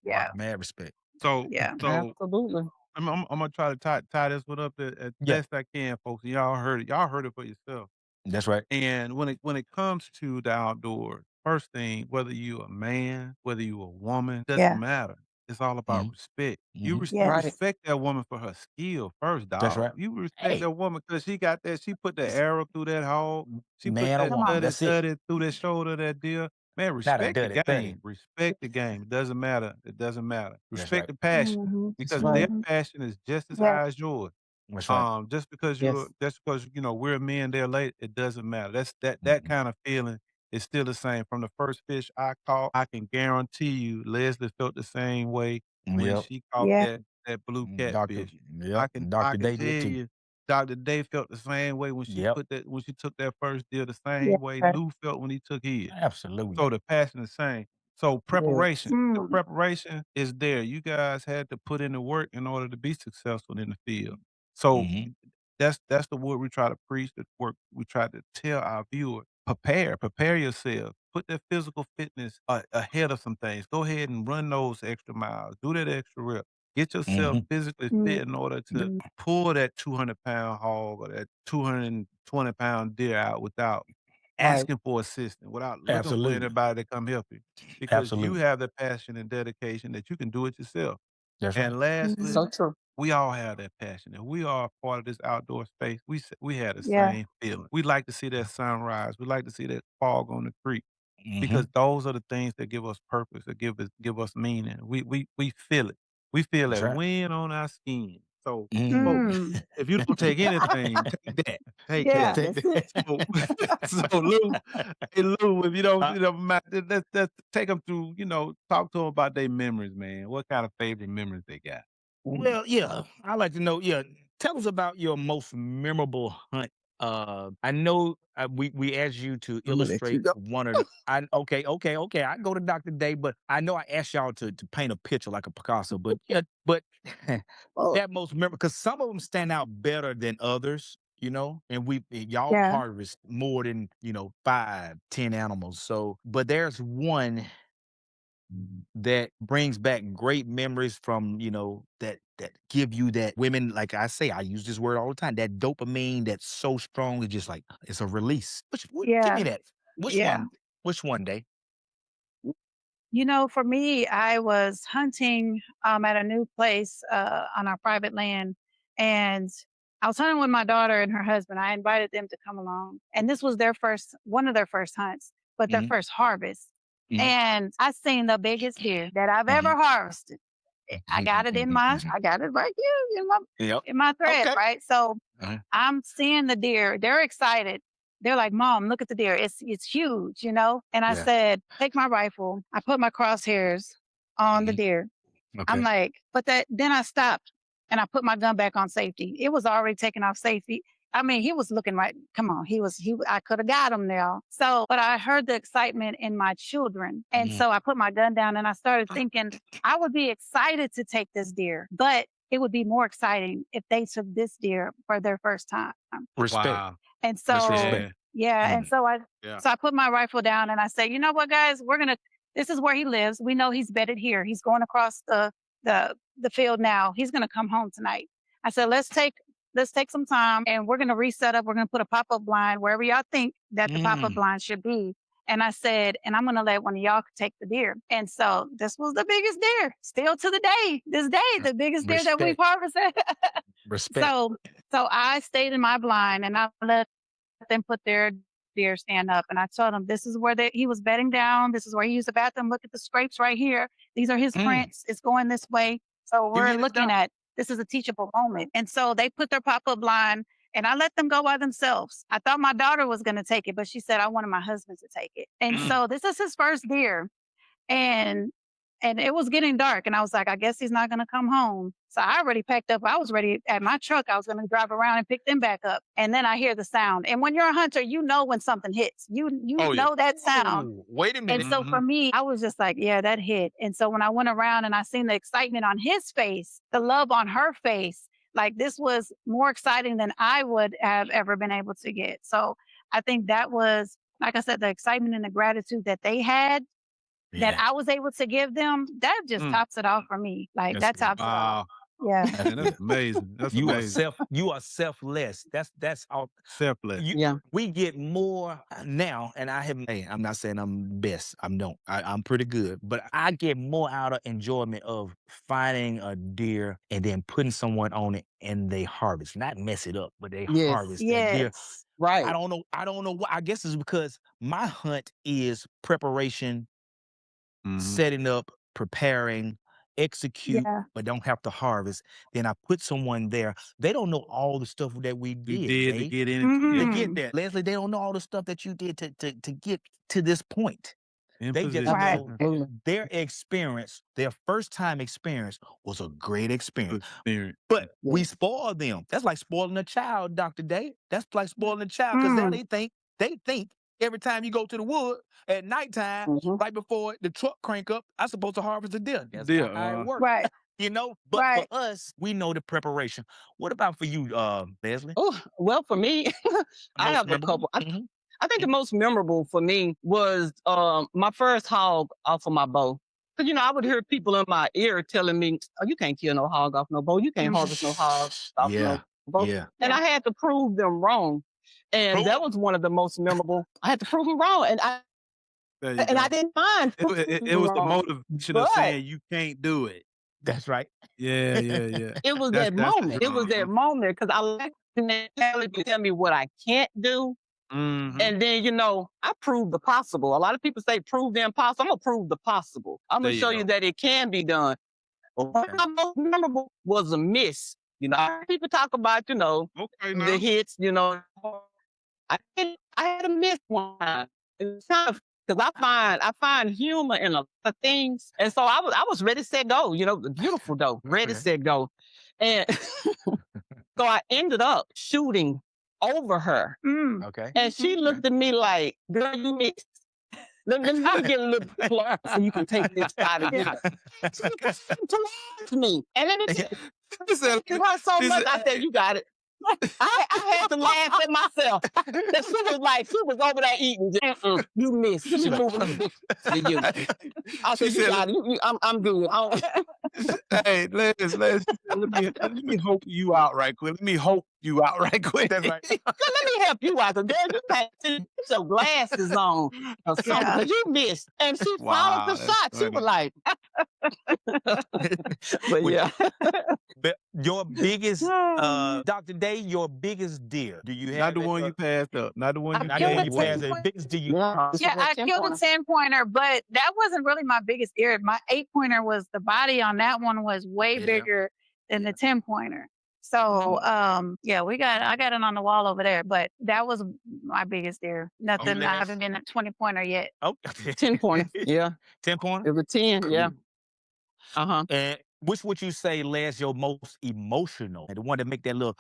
Yeah. Mad respect. So absolutely. I'm gonna try to tie this one up as best I can, folks. Y'all heard it. Y'all heard it for yourself. That's right. And when it comes to the outdoors, first thing, whether you a man, whether you a woman, doesn't matter. It's all about respect. You respect that woman for her skill first, dog. That's right. You respect that woman because she got that. She put the arrow through that hole. She put Man or woman, that that's it. study through that shoulder of that deer. Man, respect the game. Respect the game. It doesn't matter. It doesn't matter. Respect the passion because their passion is just as high as yours. That's right. Just because we're men, they're late, it doesn't matter. That kind of feeling is still the same. From the first fish I caught, I can guarantee you Leslie felt the same way when she caught that blue catfish. I can tell you, Dr. Daye felt the same way when she took that first deal, the same way Lou felt when he took his. Absolutely. So the passion is the same. So preparation, the preparation is there. You guys had to put in the work in order to be successful in the field. So that's the word we try to preach, the work we try to tell our viewers. Prepare yourself. Put that physical fitness ahead of some things. Go ahead and run those extra miles. Do that extra rep. Get yourself physically fit in order to pull that 200-pound hog or that 220-pound deer out without asking for assistance, without looking for anybody to come help you. Because you have the passion and dedication that you can do it yourself. That's and lastly, So true. we all have that passion. And we are part of this outdoor space. We have the same feeling. We like to see that sunrise. We like to see that fog on the creek. Because those are the things that give us purpose, that give us meaning. We feel it. We feel That's that right. wind on our skin. So, folks, if you don't take anything, take that. Take that. That's it. So Lou, if you don't mind, let's take them through, talk to them about their memories, man. What kind of favorite memories they got? Well, I'd like to know, tell us about your most memorable hunt. I know we asked you to illustrate one of the, okay, I go to Dr. Daye, but I know I asked y'all to paint a picture like a Picasso, but that most memorable, because some of them stand out better than others, and y'all harvest more than, 5, 10 animals. So, but there's one that brings back great memories from, that give you that women, like I say, I use this word all the time, that dopamine that's so strong, it's just like, it's a release. Give me that. Which one, Daye? For me, I was hunting at a new place on our private land, and I was hunting with my daughter and her husband. I invited them to come along, and this was one of their first hunts, but their Mhm. first harvest. Mhm. And I seen the biggest deer that I've ever harvested. I got it I got it right here Yep. in my thread, Okay. right? So Uh-huh. I'm seeing the deer. They're excited. They're like, Mom, look at the deer. It's huge, And I Yeah. said, take my rifle. I put my crosshairs on the Mhm. deer. I'm Okay. like, then I stopped and I put my gun back on safety. It was already taken off safety. I mean, he was looking right. Come on. I could have got him now. So, but I heard the excitement in my children. And Mhm. so I put my gun down and I started thinking I would be excited to take this deer, but it would be more exciting if they took this deer for their first time. Respect. Wow. And That's so, respect. yeah. And Mm. so Yeah. I put my rifle down and I said, you know what, guys, this is where he lives. We know he's bedded here. He's going across the field now. He's going to come home tonight. I said, let's take some time and we're going to reset up. We're going to put a pop-up blind wherever y'all think that the pop-up blind should be. And I said, and I'm going to let one of y'all take the deer. And so this was the biggest deer still to this day, the biggest deer that we've harvested. Respect. So I stayed in my blind and I let them put their deer stand up. And I told them, this is where he was bedding down. This is where he used the bathroom. Look at the scrapes right here. These are his prints. It's going this way. So we're get it looking done. at, this is a teachable moment. And so they put their pop-up blind and I let them go by themselves. I thought my daughter was going to take it, but she said, I wanted my husband to take it. And so this is his first deer. And it was getting dark and I was like, I guess he's not going to come home. So I already packed up. I was ready at my truck. I was going to drive around and pick them back up. And then I hear the sound. And when you're a hunter, you know when something hits. You know that sound. Oh, wait a minute. And so for me, I was just like, yeah, that hit. And so when I went around and I seen the excitement on his face, the love on her face, like this was more exciting than I would have ever been able to get. So I think that was, like I said, the excitement and the gratitude that they had that I was able to give them, that just tops it off for me. Like that tops it off. Yeah. Man, that's amazing. That's You amazing. you are selfless. That's all. Selfless. Yeah. We get more now, and I'm not saying I'm best. I'm pretty good, but I get more out of enjoyment of finding a deer and then putting someone on it and they harvest, not mess it up, but they harvest that deer. Yes. Right. I don't know what. I guess it's because my hunt is preparation, setting up, preparing, execute, Yeah. but don't have to harvest. Then I put someone there. They don't know all the stuff that we You did. did to Dave. get in Mhm. To it. get there, Leslie, they don't know all the stuff that you did to get to this point. In They just position. Right. know Absolutely. their experience, their first time experience was a great experience. Experience. But we Yes. spoil them. That's like spoiling a child, Dr. Day. That's like spoiling a child because now they think every time you go to the wood at nighttime, Mhm. right before the truck crank up, I'm supposed to harvest a deer. That's Deer, not how it works. Right. But Right. for us, we know the preparation. What about for you, Leslie? Oh, well, for me, I Most have a memorable? couple. I think the most memorable for me was my first hog off of my bow. Because, I would hear people in my ear telling me, oh, you can't kill no hog off no bow. You can't harvest no hog off Yeah. no bow. Yeah. And I had to prove them wrong. And that was one of the most memorable. I had to prove them wrong. And I There you go. I didn't mind. It was the wrong. motivation of But- saying you can't do it. That's right. Yeah. It was That's that the moment. It was dream. that moment because I like to tell me what I can't do. Mhm. And then, I prove the possible. A lot of people say prove the impossible. I'm going to prove the possible. I'm There going to you show go. you that it can be done. But one of my most memorable was a miss. People talk about, Okay, the now. hits, I had a miss one time. It was kind of because I find humor in a lot of things. And so I was ready, set, go, beautiful though, ready, Okay. set, go. And so I ended up shooting over her. Okay. And she looked at me like, girl, you missed. Let me get a little closer so you can take this side of this. She was to me. And then it hurt so much. I said, you got it. I had to laugh at myself. That she was over there eating. You missed. She moving to you. I said, you got it. I'm good. Hey, let me help you out right quick. Let me help you out right quick. That's right. Let me help you out. Girl, you got to put your glasses on or something Yeah. because you missed. And she followed the Wow, that's shot. She funny. was like, but Would- yeah. But your biggest, Dr. Daye, your biggest deer. Do you have Not the it, one you passed up. Not the one I you not killed the one a you passed passed. up. 10 The biggest deer you. Yeah, I killed a 10-pointer, but that wasn't really my biggest deer. My 8-pointer was the body on that one was way Yeah. bigger than the 10-pointer. So yeah, I got it on the wall over there, but that was my biggest deer. Nothing. I Les? haven't been a 20-pointer yet. Oh, 10-pointer. Yeah. 10-pointer. It was 10. Yeah. Uh-huh. And which would you say, Les, your most emotional? And the one that make that little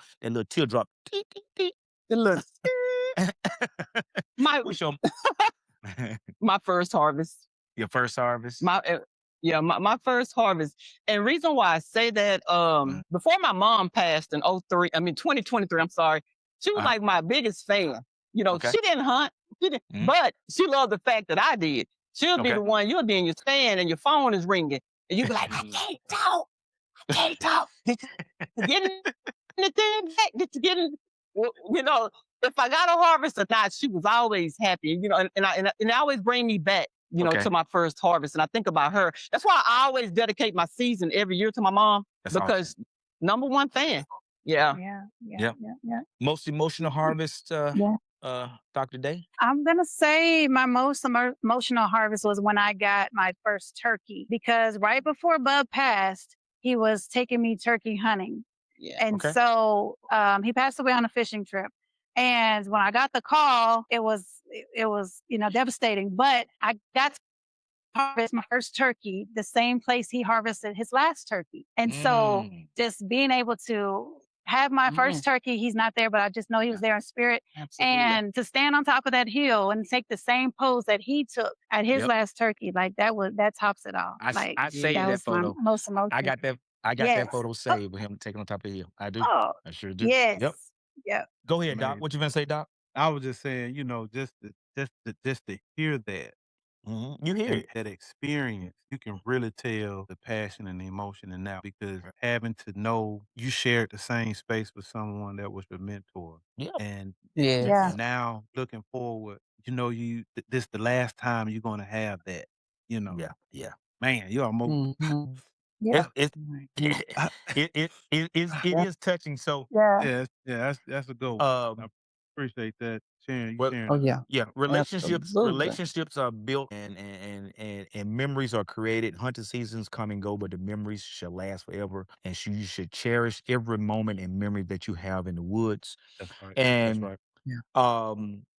teardrop. Teet, teet, teet. The little my What's your my first harvest. your first harvest? My first harvest. And reason why I say that, before my mom passed in 2023, I'm sorry, she was like my biggest fan. You know, Okay. she didn't hunt, but she loved the fact that I did. She'll be Okay. the one, you'll be in your stand and your phone is ringing. And you'll be like, I can't talk. I can't talk. Did you get anything back? Did you get it? You know, if I got a harvest or not, she was always happy. You know, and it always bring me back, you know, Okay. to my first harvest. And I think about her. That's why I always dedicate my season every year to my mom. That's because number one fan. Yeah. Yeah. Most emotional harvest, Dr. Daye? I'm going to say my most emotional harvest was when I got my first turkey, because right before Bub passed, he was taking me turkey hunting. Yeah. And Okay. so he passed away on a fishing trip. And when I got the call, it was, you know, devastating, but I got to harvest my first turkey the same place he harvested his last turkey. And so just being able to have my first turkey, he's not there, but I just know he was there in spirit. Absolutely. And to stand on top of that hill and take the same pose that he took at his last turkey, like that tops it all. I saved that that was my photo. most emotional. I got that Yes. photo saved with him taking on top of the hill. I do. Oh, I sure do. yes. Yep. Yep. Go ahead, Doc. Amazing. What you gonna say, Doc? I was just saying, you know, just to hear that, You hear it. that experience, you can really tell the passion and the emotion in that, because having to know you shared the same space with someone that was your mentor. Yeah. And Yeah. now looking forward, you know, this the last time you're gonna have that, you know. Yeah. Man, you almost Yeah. It is touching. So Yeah. that's a good one. I appreciate that sharing. well, Sharing Oh, that. yeah. yeah, relationships Absolutely. are built and memories are created. Hunting seasons come and go, but the memories shall last forever. And you should cherish every moment and memory that you have in the woods. That's right. And That's Yeah.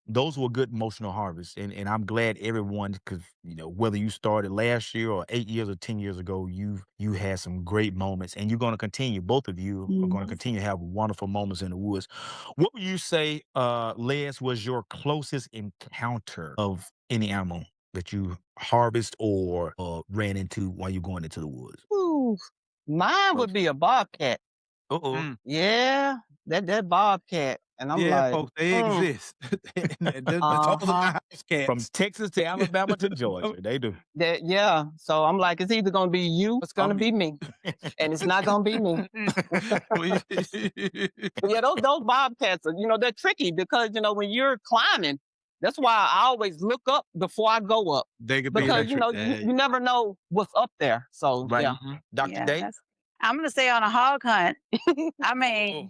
those were good emotional harvests. And I'm glad everyone, because you know, whether you started last year or 8 years or 10 years ago, you had some great moments, and you're going to continue. Both of you are going to continue to have wonderful moments in the woods. What would you say, Les, was your closest encounter of any animal that you harvest or ran into while you're going into the woods? Ooh, mine would be a bobcat. Uh-oh. Yeah, that bobcat. And I'm Yeah, like, folks, they exist. Those are my house cats. From Texas to Alabama to Georgia, they do. yeah. So I'm like, it's either gonna be you, or it's gonna be me, and it's not gonna be me. Yeah, those bobcats are, you know, they're tricky because, you know, when you're climbing, that's why I always look up before I go up, They could be because you know electric. you never know what's up there. So Right. yeah. Dr. Daye? I'm going to say on a hog hunt. I mean,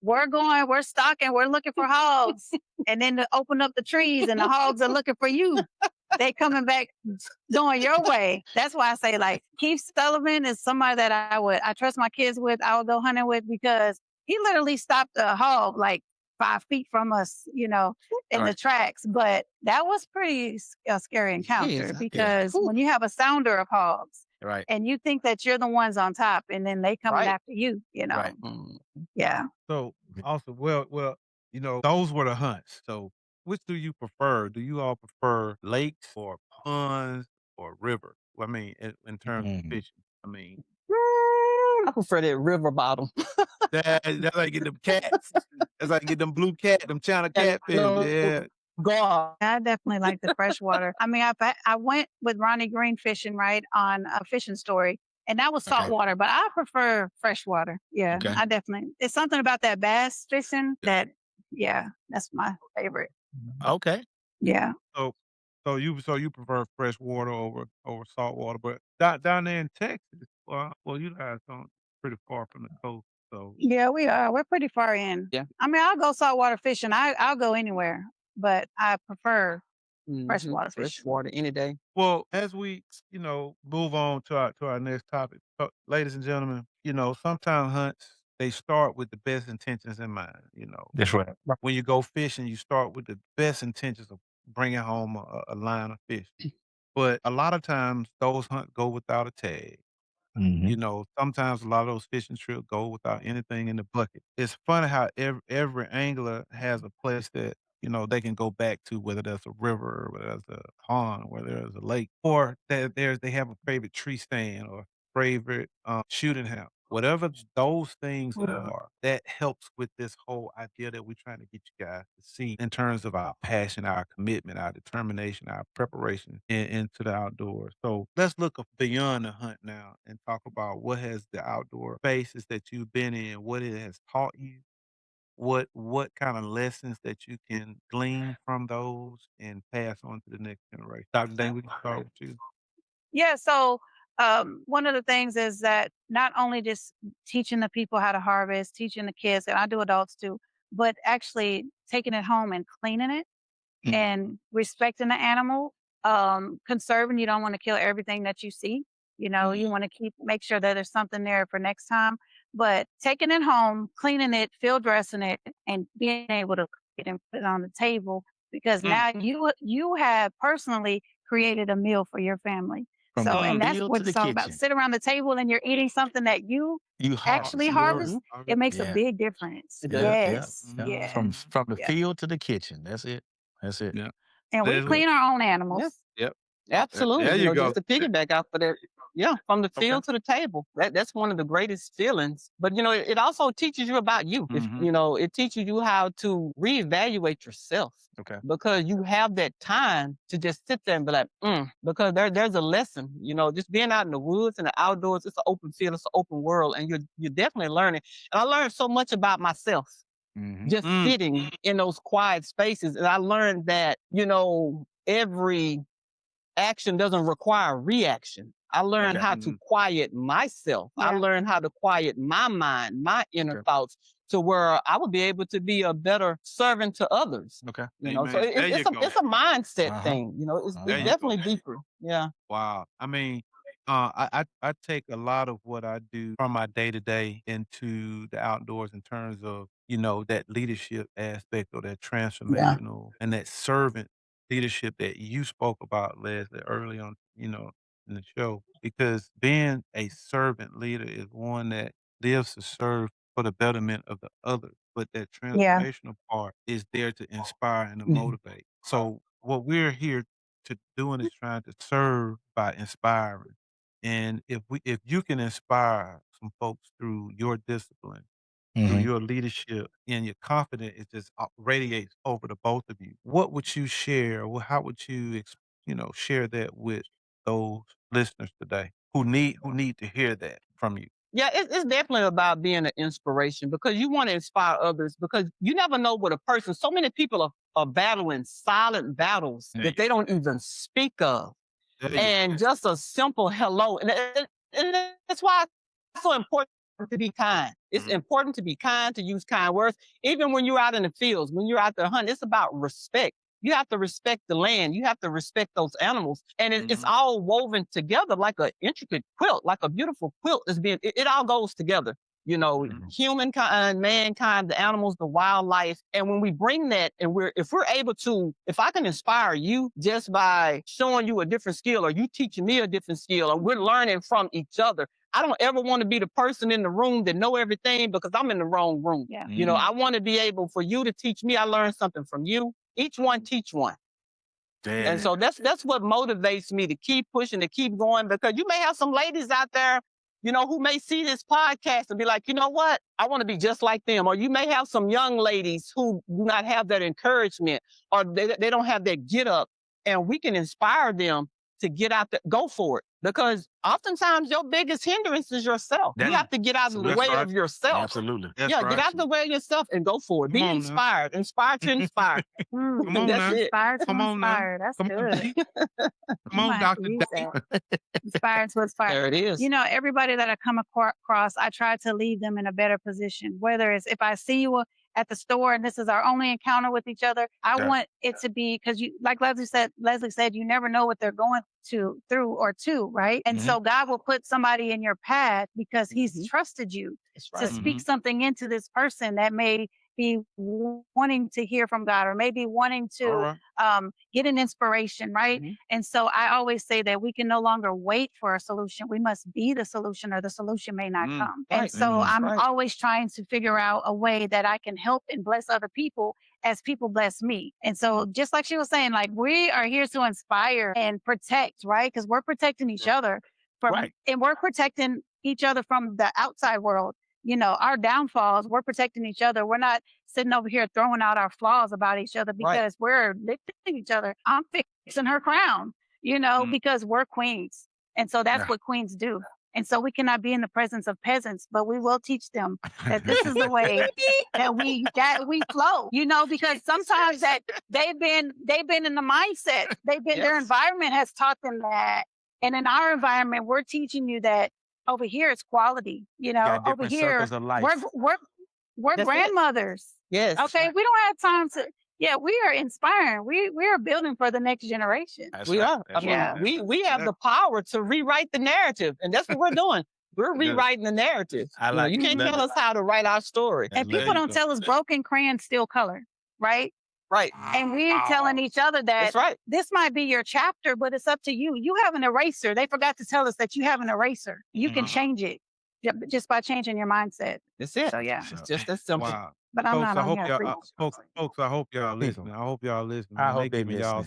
we're stalking, we're looking for hogs, and then to open up the trees and the hogs are looking for you. They coming back going your way. That's why I say, like, Keith Sullivan is somebody that I trust my kids with. I would go hunting with, because he literally stopped a hog like 5 feet from us, you know, in the tracks. But that was pretty a scary encounter, because when you have a sounder of hogs, Right. and you think that you're the ones on top, and then they coming after you, you know. Right. Yeah. So also, well, you know, those were the hunts. So which do you prefer? Do you all prefer lakes or ponds or rivers? I mean, in terms of fishing. I mean, I prefer that river bottom. that's like get them cats. That's like get them blue cat, them China catfish. Yeah. God. I definitely like the freshwater. I mean, I went with Ronnie Green fishing, right, on a fishing story. and that was saltwater, but I prefer freshwater. Yeah, Okay. I definitely. It's something about that bass fishing that, yeah, that's my favorite. Okay. Yeah. So you prefer fresh water over salt water, but down there in Texas, well, you guys don't pretty far from the coast, so Yeah, we are. We're pretty far in. Yeah. I mean, I'll go saltwater fishing. I'll go anywhere, but I prefer freshwater Fresh fishing. water any day. well, as we move on to our next topic, ladies and gentlemen, sometimes hunts they start with the best intentions in mind. That's right. When you go fishing, you start with the best intentions of bringing home a line of fish. But a lot of times those hunts go without a tag. Sometimes a lot of those fishing trips go without anything in the bucket. It's funny how every angler has a place that, they can go back to, whether that's a river, whether that's a pond, whether there's a lake, or that they have a favorite tree stand or favorite shooting house. Whatever those things are, that helps with this whole idea that we're trying to get you guys to see in terms of our passion, our commitment, our determination, our preparation into the outdoors. So let's look beyond the hunt now and talk about what has the outdoor spaces that you've been in, what it has taught you, what kind of lessons that you can glean from those and pass on to the next generation. Dr. Dane, we can start with you. Yeah. So one of the things is that not only just teaching the people how to harvest, teaching the kids, and I do adults too, but actually taking it home and cleaning it and respecting the animal, conserving. You don't want to kill everything that you see. You want to make sure that there's something there for next time. But taking it home, cleaning it, field dressing it, and being able to cook it and put it on the table, because now you have personally created a meal for your family. From So, the and that's field what to the it's all about. kitchen. Sit around the table and you're eating something that you You actually harvest. harvest. It makes a Yeah. big difference. It does. Yes, Yeah. yes, From the yeah. field to the kitchen. That's it. That's it. Yeah. And we Leslie? clean our own animals. Yep. Absolutely. There you go. Just to piggyback off of that. Yeah, from the field to the table. That's one of the greatest feelings. But it also teaches you about you. It teaches you how to reevaluate yourself. Okay. Because you have that time to just sit there and be like, because there's a lesson. Just being out in the woods and the outdoors, it's an open field, it's an open world, and you're definitely learning. And I learned so much about myself. Just sitting in those quiet spaces. And I learned that, every action doesn't require reaction. I learned how to quiet myself. I learned how to quiet my mind, my inner thoughts, to where I would be able to be a better servant to others. Okay. So it's a mindset thing. It's definitely deeper. Yeah. Wow. I mean, I take a lot of what I do from my day to day into the outdoors in terms of, that leadership aspect or that transformational and that servant leadership that you spoke about, Leslie, early on, in the show. Because being a servant leader is one that lives to serve for the betterment of the others. But that Yeah. transformational part is there to inspire and to motivate. So what we're here to doing is trying to serve by inspiring. And if you can inspire some folks through your discipline, through your leadership, and your confidence, it just radiates over the both of you. What would you share? Or how would you, share that with those listeners today who need to hear that from you? Yeah, it's definitely about being an inspiration, because you want to inspire others, because you never know what a person, so many people are battling silent battles that they don't even speak of. And just a simple hello. And that's why it's so important to be kind. It's important to be kind, to use kind words. Even when you're out in the fields, when you're out there hunting, it's about respect. You have to respect the land. You have to respect those animals. And it's all woven together like an intricate quilt, like a beautiful quilt. It all goes together. Humankind, mankind, the animals, the wildlife. And when we bring that, and if I can inspire you just by showing you a different skill, or you teaching me a different skill, or we're learning from each other. I don't ever want to be the person in the room that know everything, because I'm in the wrong room. Yeah. I want to be able for you to teach me. I learned something from you. Each one teach one. Damn. And so that's what motivates me to keep pushing, to keep going, because you may have some ladies out there, who may see this podcast and be like, you know what? I want to be just like them. Or you may have some young ladies who do not have that encouragement, or they don't have that get up, and we can inspire them to get out there, go for it. Because oftentimes your biggest hindrance is yourself. You have to get out of the way of yourself. Absolutely. That's Get right. out of the way of yourself and go for it. Come Be on now. inspired. Inspired to inspire. Come on That's now. it. Inspired to Come on now. inspire. That's Come on, good. Dee. You Come on, might have to Dr. use Daye. that. Inspired to inspire. There it is. You know, everybody that I come across, I try to leave them in a better position. Whether it's if I see you at the store and this is our only encounter with each other, I want it to be, because you, like Leslie said, you never know what they're going through or to, right? And so God will put somebody in your path because He's trusted you to speak something into this person that may be wanting to hear from God or maybe wanting to get an inspiration, right? And so I always say that we can no longer wait for a solution. We must be the solution, or the solution may not come. And so I'm always trying to figure out a way that I can help and bless other people as people bless me. And so just like she was saying, like, we are here to inspire and protect, right? Because we're protecting each other and we're protecting each other from the outside world. You know, our downfalls, we're protecting each other. We're not sitting over here throwing out our flaws about each other because we're lifting each other. I'm fixing her crown, you know, because we're queens. And so that's what queens do. And so we cannot be in the presence of peasants, but we will teach them that this is the way that we flow, you know, because sometimes that they've been in the mindset. Their environment has taught them that. And in our environment, we're teaching you that over here it's quality, you know, over here we're grandmothers. Yes. Okay. We don't have time to, we are inspiring. We are building for the next generation. We are. I mean, we have the power to rewrite the narrative, and that's what we're doing. We're rewriting the narrative. You can't tell us how to write our story. And people don't tell us broken crayons still color, right? Right. And we're telling each other that this might be your chapter, but it's up to you. You have an eraser. They forgot to tell us that you have an eraser. You can change it just by changing your mindset. That's it. So it's just that simple. Wow. But I'm not on here. Folks, I hope y'all listening. I hope y'all listening. I hope they giving y'all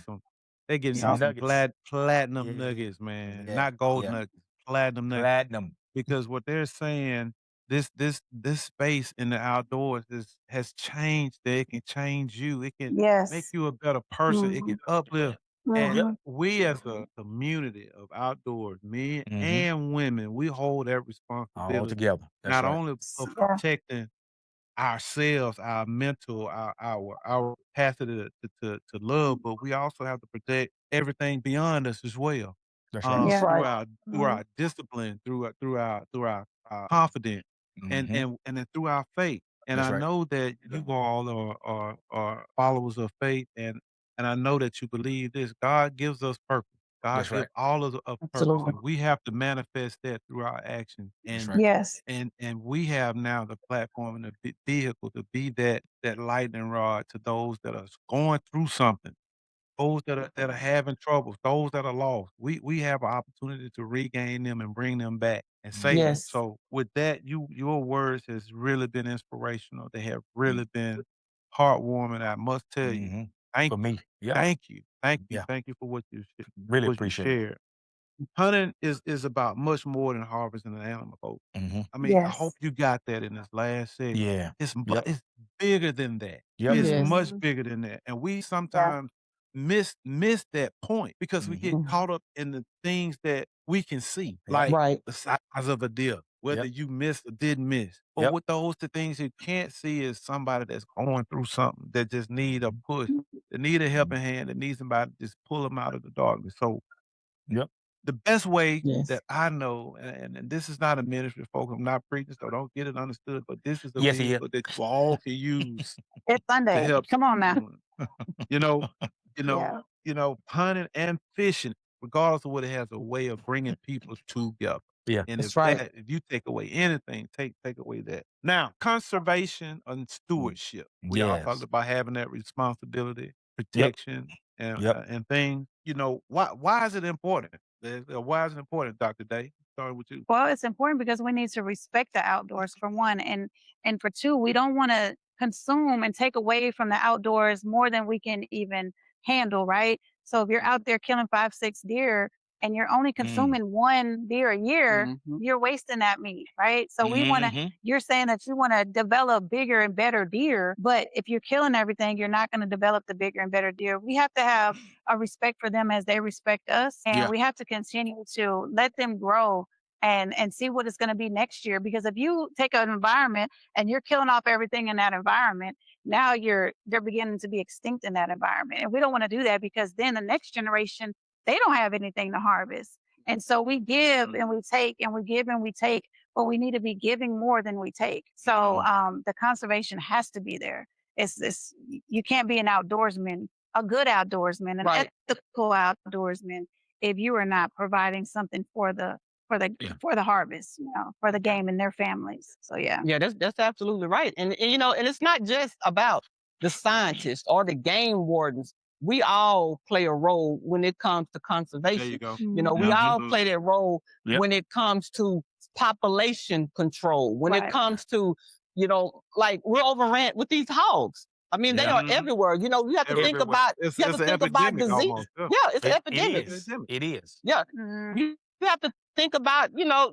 they getting Some some nuggets. platinum nuggets, man. Not gold nuggets, platinum nuggets. Platinum. Because what they're saying, this space in the outdoors has changed. It can change you. It can make you a better person. It can uplift. And we as a community of outdoors, men and women, we hold that responsibility. All together. Not only of protecting ourselves, our mental, our capacity to love, but we also have to protect everything beyond us as well. That's right. Through our discipline, through our confidence, and then through our faith. And I know that you all are followers of faith, and I know that you believe this. God gives us purpose. God gives all of purpose, and we have to manifest that through our actions. And and we have now the platform and the vehicle to be that lightning rod to those that are going through something, those that are having troubles, those that are lost. We have an opportunity to regain them and bring them back and save them. So with that, your words has really been inspirational. They have really been heartwarming. I must tell you. For me. Thank you. Thank you for what you Really appreciate it. shared. Hunting is about much more than harvesting an animal, folks. I mean, I hope you got that in this last segment. Yeah. It's bigger than that. Yep. It's much bigger than that. And we sometimes miss that point because we get caught up in the things that we can see, like the size of a deer, whether you missed or didn't miss. But with those the things you can't see is somebody that's going through something that just need a push, that need a helping hand, that needs somebody to just pull them out of the darkness. So the best way that I know, and this is not a ministry, folks, I'm not preaching, so don't get it understood, but this is the vehicle that you all can use It's Sunday. to help. Come on now. You know, hunting and fishing, regardless of what it has, a way of bringing people together. Yeah, And that's if you take away anything, take away that. Now, conservation and stewardship. We all talked about having that responsibility, protection, and things. You know, why is it important? Why is it important, Dr. Daye? Starting with you. Well, it's important because we need to respect the outdoors, for one, and for two, we don't want to consume and take away from the outdoors more than we can even handle, right? So if you're out there killing 5, 6 deer, and you're only consuming one deer a year, you're wasting that meat, right? So we want to, you're saying that you want to develop bigger and better deer, but if you're killing everything, you're not going to develop the bigger and better deer. We have to have a respect for them as they respect us, and we have to continue to let them grow and see what it's going to be next year. Because if you take an environment and you're killing off everything in that environment, now they're beginning to be extinct in that environment. And we don't want to do that, because then the next generation, they don't have anything to harvest. And so we give and we take, and we give and we take, but we need to be giving more than we take. So the conservation has to be there. It's you can't be an outdoorsman, a good outdoorsman, an ethical outdoorsman, if you are not providing something for the harvest, for the game and their families. So yeah, that's absolutely right. And and it's not just about the scientists or the game wardens. We all play a role when it comes to conservation. There you go. We all play that role when it comes to population control, when it comes to, like we're overran with these hogs. I mean, they are everywhere. You have to think about, it's an epidemic disease. almost. Yeah, it's an epidemic. It is. Yeah. You have to think about,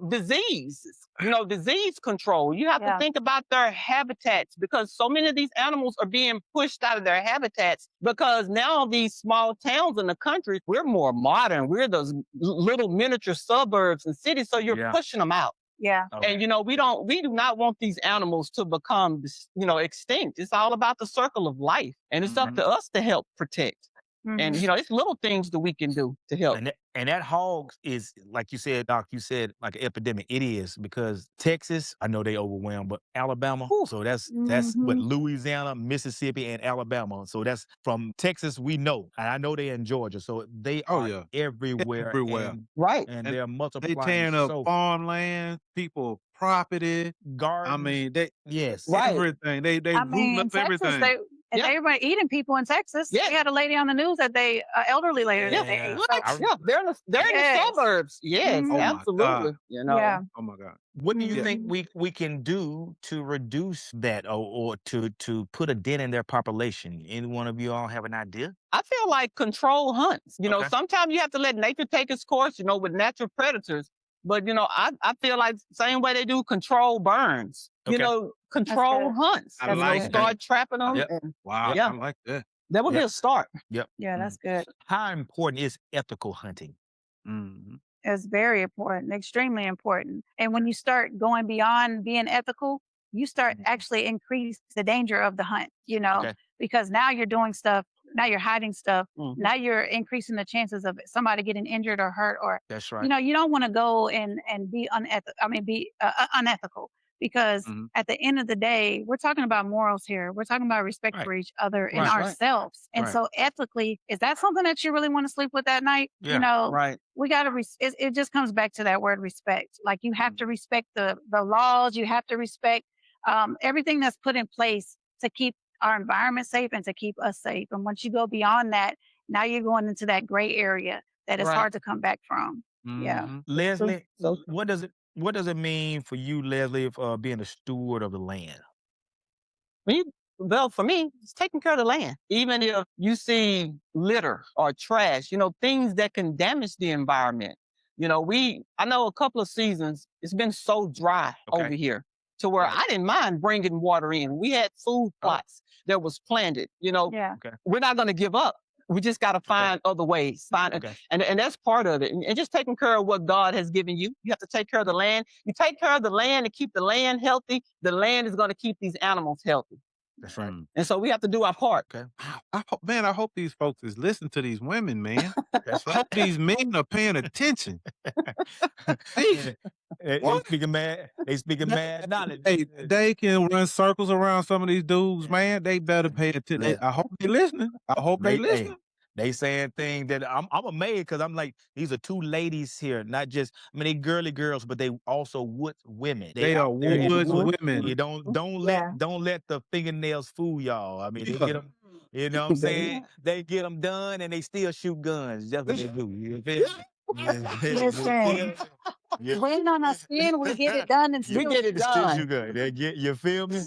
diseases, disease control. You have to think about their habitats, because so many of these animals are being pushed out of their habitats, because now these small towns in the country, we're more modern. We're those little miniature suburbs and cities. So you're pushing them out. Yeah. Okay. And, we do not want these animals to become, extinct. It's all about the circle of life. And it's up to us to help protect. And, it's little things that we can do to help. And that hog is, like you said, Doc, you said like an epidemic. It is, because Texas, I know they overwhelmed, but Alabama, so that's what Louisiana, Mississippi, and Alabama. So that's from Texas, we know. And I know they're in Georgia. So they are everywhere. And they're multiplying. They tearing up farmland, people property, gardens. I mean, everything. They rooting up everything. And everybody eating people in Texas. We had a lady on the news that elderly lady. They're in the suburbs. Yes, absolutely. Oh my God. What do you think we can do to reduce that, or to put a dent in their population? Any one of you all have an idea? I feel like control hunts. Sometimes you have to let nature take its course, with natural predators. But, I feel like same way they do control burns, control hunts. Start trapping them. Wow. I like that. That would be a start. Yeah, that's good. How important is ethical hunting? It's very important, extremely important. And when you start going beyond being ethical, you start actually increase the danger of the hunt, because now you're doing stuff. Now you're hiding stuff. Now you're increasing the chances of somebody getting injured or hurt. Or that's right. You don't want to go and be unethical, because at the end of the day, we're talking about morals here. We're talking about respect for each other and ourselves. And so ethically, is that something that you really want to sleep with at night? We got to. It just comes back to that word respect. Like, you have to respect the laws. You have to respect everything that's put in place to keep our environment safe and to keep us safe. And once you go beyond that, now you're going into that gray area that is hard to come back from. Leslie, what does it mean for you, Leslie, of being a steward of the land? Well, for me, it's taking care of the land. Even if you see litter or trash, things that can damage the environment. I know a couple of seasons, it's been so dry over here, to where I didn't mind bringing water in. We had food plots that was planted. We're not going to give up. We just got to find other ways. And that's part of it. And just taking care of what God has given you. You have to take care of the land. You take care of the land and keep the land healthy. The land is going to keep these animals healthy. That's right. And so we have to do our part. I hope these folks is listening to these women, man. That's right. I hope these men are paying attention. They speaking mad. They speaking mad knowledge. Hey, they can run circles around some of these dudes, man. They better pay attention. I hope they listening. I hope they listening. They saying things that I'm amazed, because I'm like, these are two ladies here, not just, they girly girls, but they also woods women. They are woods women. You don't let the fingernails fool y'all. They get them, you know what I'm saying? They get them done and they still shoot guns. That's what they do. You feel me? Listen, waiting on our skin, we get it done and still we get it done. You feel me?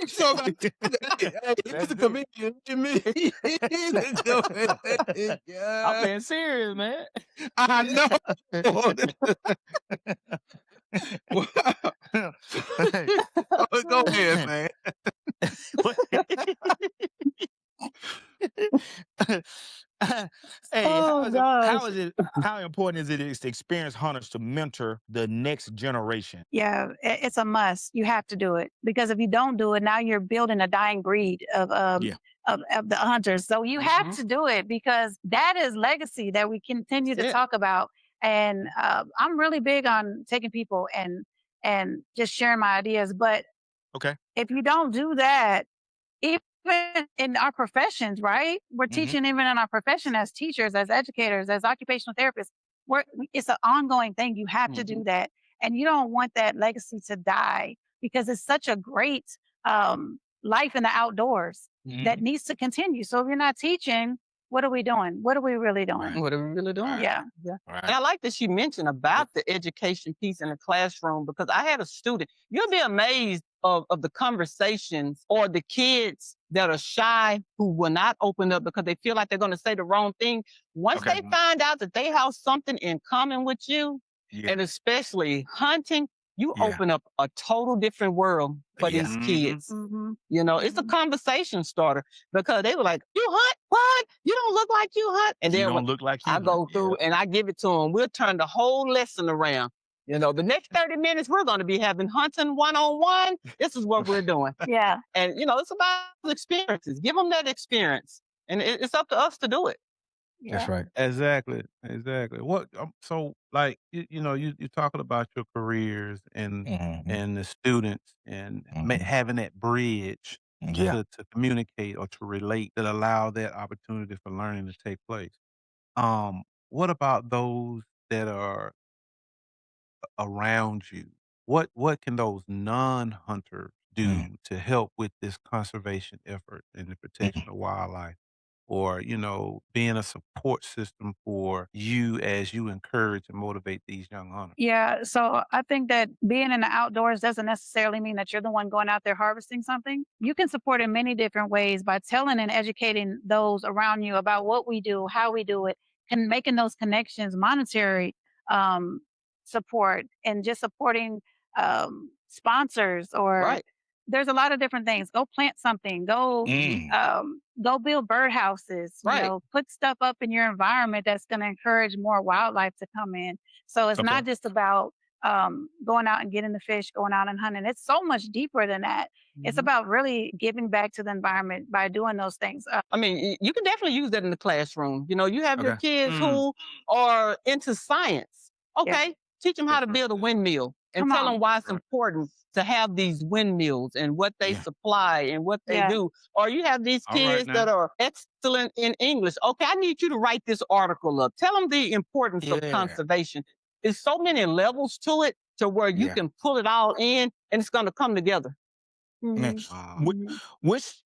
So hey, he's a comedian. He's a comedian. I'm being serious, man. I know. Go ahead, man. Hey, Oh gosh. how important is it to experienced hunters to mentor the next generation? Yeah, it's a must. You have to do it because if you don't do it, now you're building a dying breed Yeah. of the hunters. So you have Mhm. to do it because that is legacy that we continue to That's it. talk about. And I'm really big on taking people and just sharing my ideas. But Okay. if you don't do that, even in our professions, right? We're Mhm. teaching even in our profession as teachers, as educators, as occupational therapists. It's an ongoing thing. You have to do that. And you don't want that legacy to die because it's such a great life in the outdoors that Mhm. needs to continue. So if you're not teaching, what are we doing? What are we really doing? Right. What are we really doing? Right. Yeah. Yeah. Right. And I like that she mentioned about the education piece in the classroom because I had a student, you'll be amazed of the conversations or the kids that are shy who will not open up because they feel like they're going to say the wrong thing. Once Okay. they find out that they have something in common with you, Yeah. and especially hunting, you Yeah. open up a total different world for Yeah. these Mhm. kids. Mm-hmm. You know, it's a conversation starter because they were like, "You hunt? What? You don't look like you hunt." And You then when don't look like you I hunt. go through and I give it to them, we'll turn the whole lesson around. You know, the next 30 minutes we're going to be having hunting one-on-one. This is what we're doing. Yeah. And, you know, it's about experiences. Give them that experience. And it's up to us to do it. That's Yeah. right. Exactly. What? So, like, you're talking about your careers Mhm. and the students and Mhm. having that bridge Yeah. to communicate or to relate that allow that opportunity for learning to take place. What about those that are around you? What can those non-hunters Mm. do to help with this conservation effort and the protection of wildlife? Or, being a support system for you as you encourage and motivate these young hunters. Yeah, so I think that being in the outdoors doesn't necessarily mean that you're the one going out there harvesting something. You can support in many different ways by telling and educating those around you about what we do, how we do it, and making those connections, monetary um, support, and just supporting sponsors or Right. there's a lot of different things. Go plant something. Mm. Go build birdhouses. Right. Put stuff up in your environment that's going to encourage more wildlife to come in. So it's Okay. not just about going out and getting the fish, going out and hunting. It's so much deeper than that. It's Mhm. about really giving back to the environment by doing those things. I mean, you can definitely use that in the classroom. You know, you have your Okay. kids Mm. who are into science. Yeah. Okay, teach them how to build a windmill and Come tell on. them why it's Right. important to have these windmills and what they Yeah. supply and what they Yeah. do. Or you have these All right kids that now. are excellent in English. Okay, I need you to write this article up. Tell them the importance of Yeah. conservation. There's so many levels to it to where you Yeah. can pull it all in and it's going to come together. Man, Mhm. Wow. Mhm. which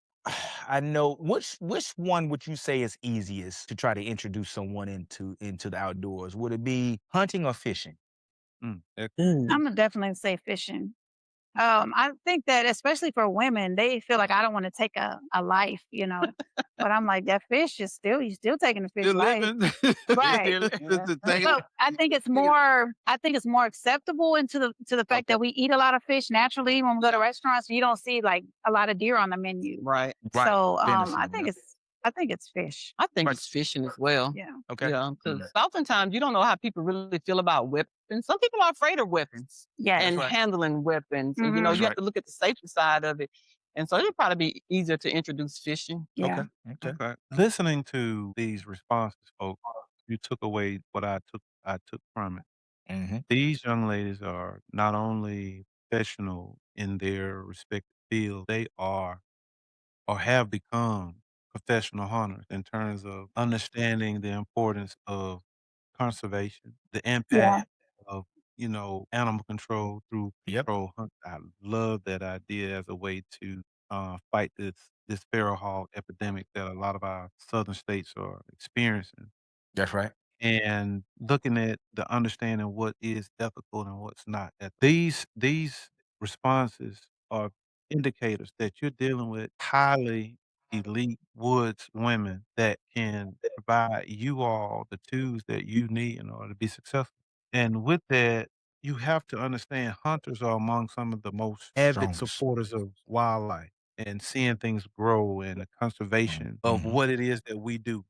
I know which one would you say is easiest to try to introduce someone into the outdoors? Would it be hunting or fishing? Excellent. I'm gonna definitely say fishing. I think that especially for women, they feel like I don't want to take a life, but I'm like that fish is still you still taking the fish Still life, living. right? Just take But it. I think it's more acceptable into the fact Okay. that we eat a lot of fish naturally when we go to restaurants. You don't see like a lot of deer on the menu. Right. Right. So Venison. I think it's fish. I think Right. it's fishing as well. Yeah. Okay. Yeah, because oftentimes you don't know how people really feel about weapons. Some people are afraid of weapons Yes. and right. handling weapons. And, you know, Mhm. That's you have right. to look at the safety side of it. And so it'd probably be easier to introduce fishing. Yeah. Okay. Okay. Okay. Listening to these responses, folks, you took away what I took from it. Mm-hmm. These young ladies are not only professional in their respective field, they are or have become professional hunters in terms of understanding the importance of conservation, the Yeah. impact of, animal control through Yep. control hunt. I love that idea as a way to fight this feral hog epidemic that a lot of our southern states are experiencing. That's right. And looking at the understanding what is ethical and what's not. These responses are indicators that you're dealing with highly elite woods women that can provide you all the tools that you need in order to be successful. And with that, you have to understand hunters are among some of the most avid Strongest. supporters of wildlife and seeing things grow and the conservation of what it is that we do.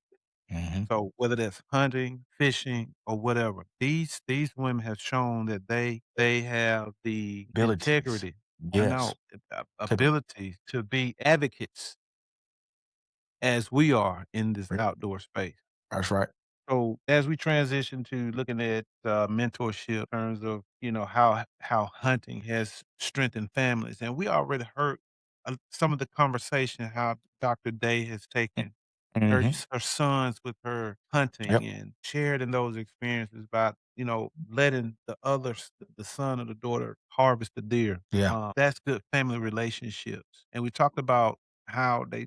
So whether that's hunting, fishing, or whatever, these women have shown that they have the Abilities. integrity, Yes. ability to be advocates as we are in this Right. outdoor space. That's right. So as we transition to looking at mentorship in terms of how hunting has strengthened families, and we already heard some of the conversation how Dr. Day has taken her sons with her hunting Yep. and shared in those experiences about letting the son or the daughter harvest the deer. Yeah. That's good family relationships. And we talked about how they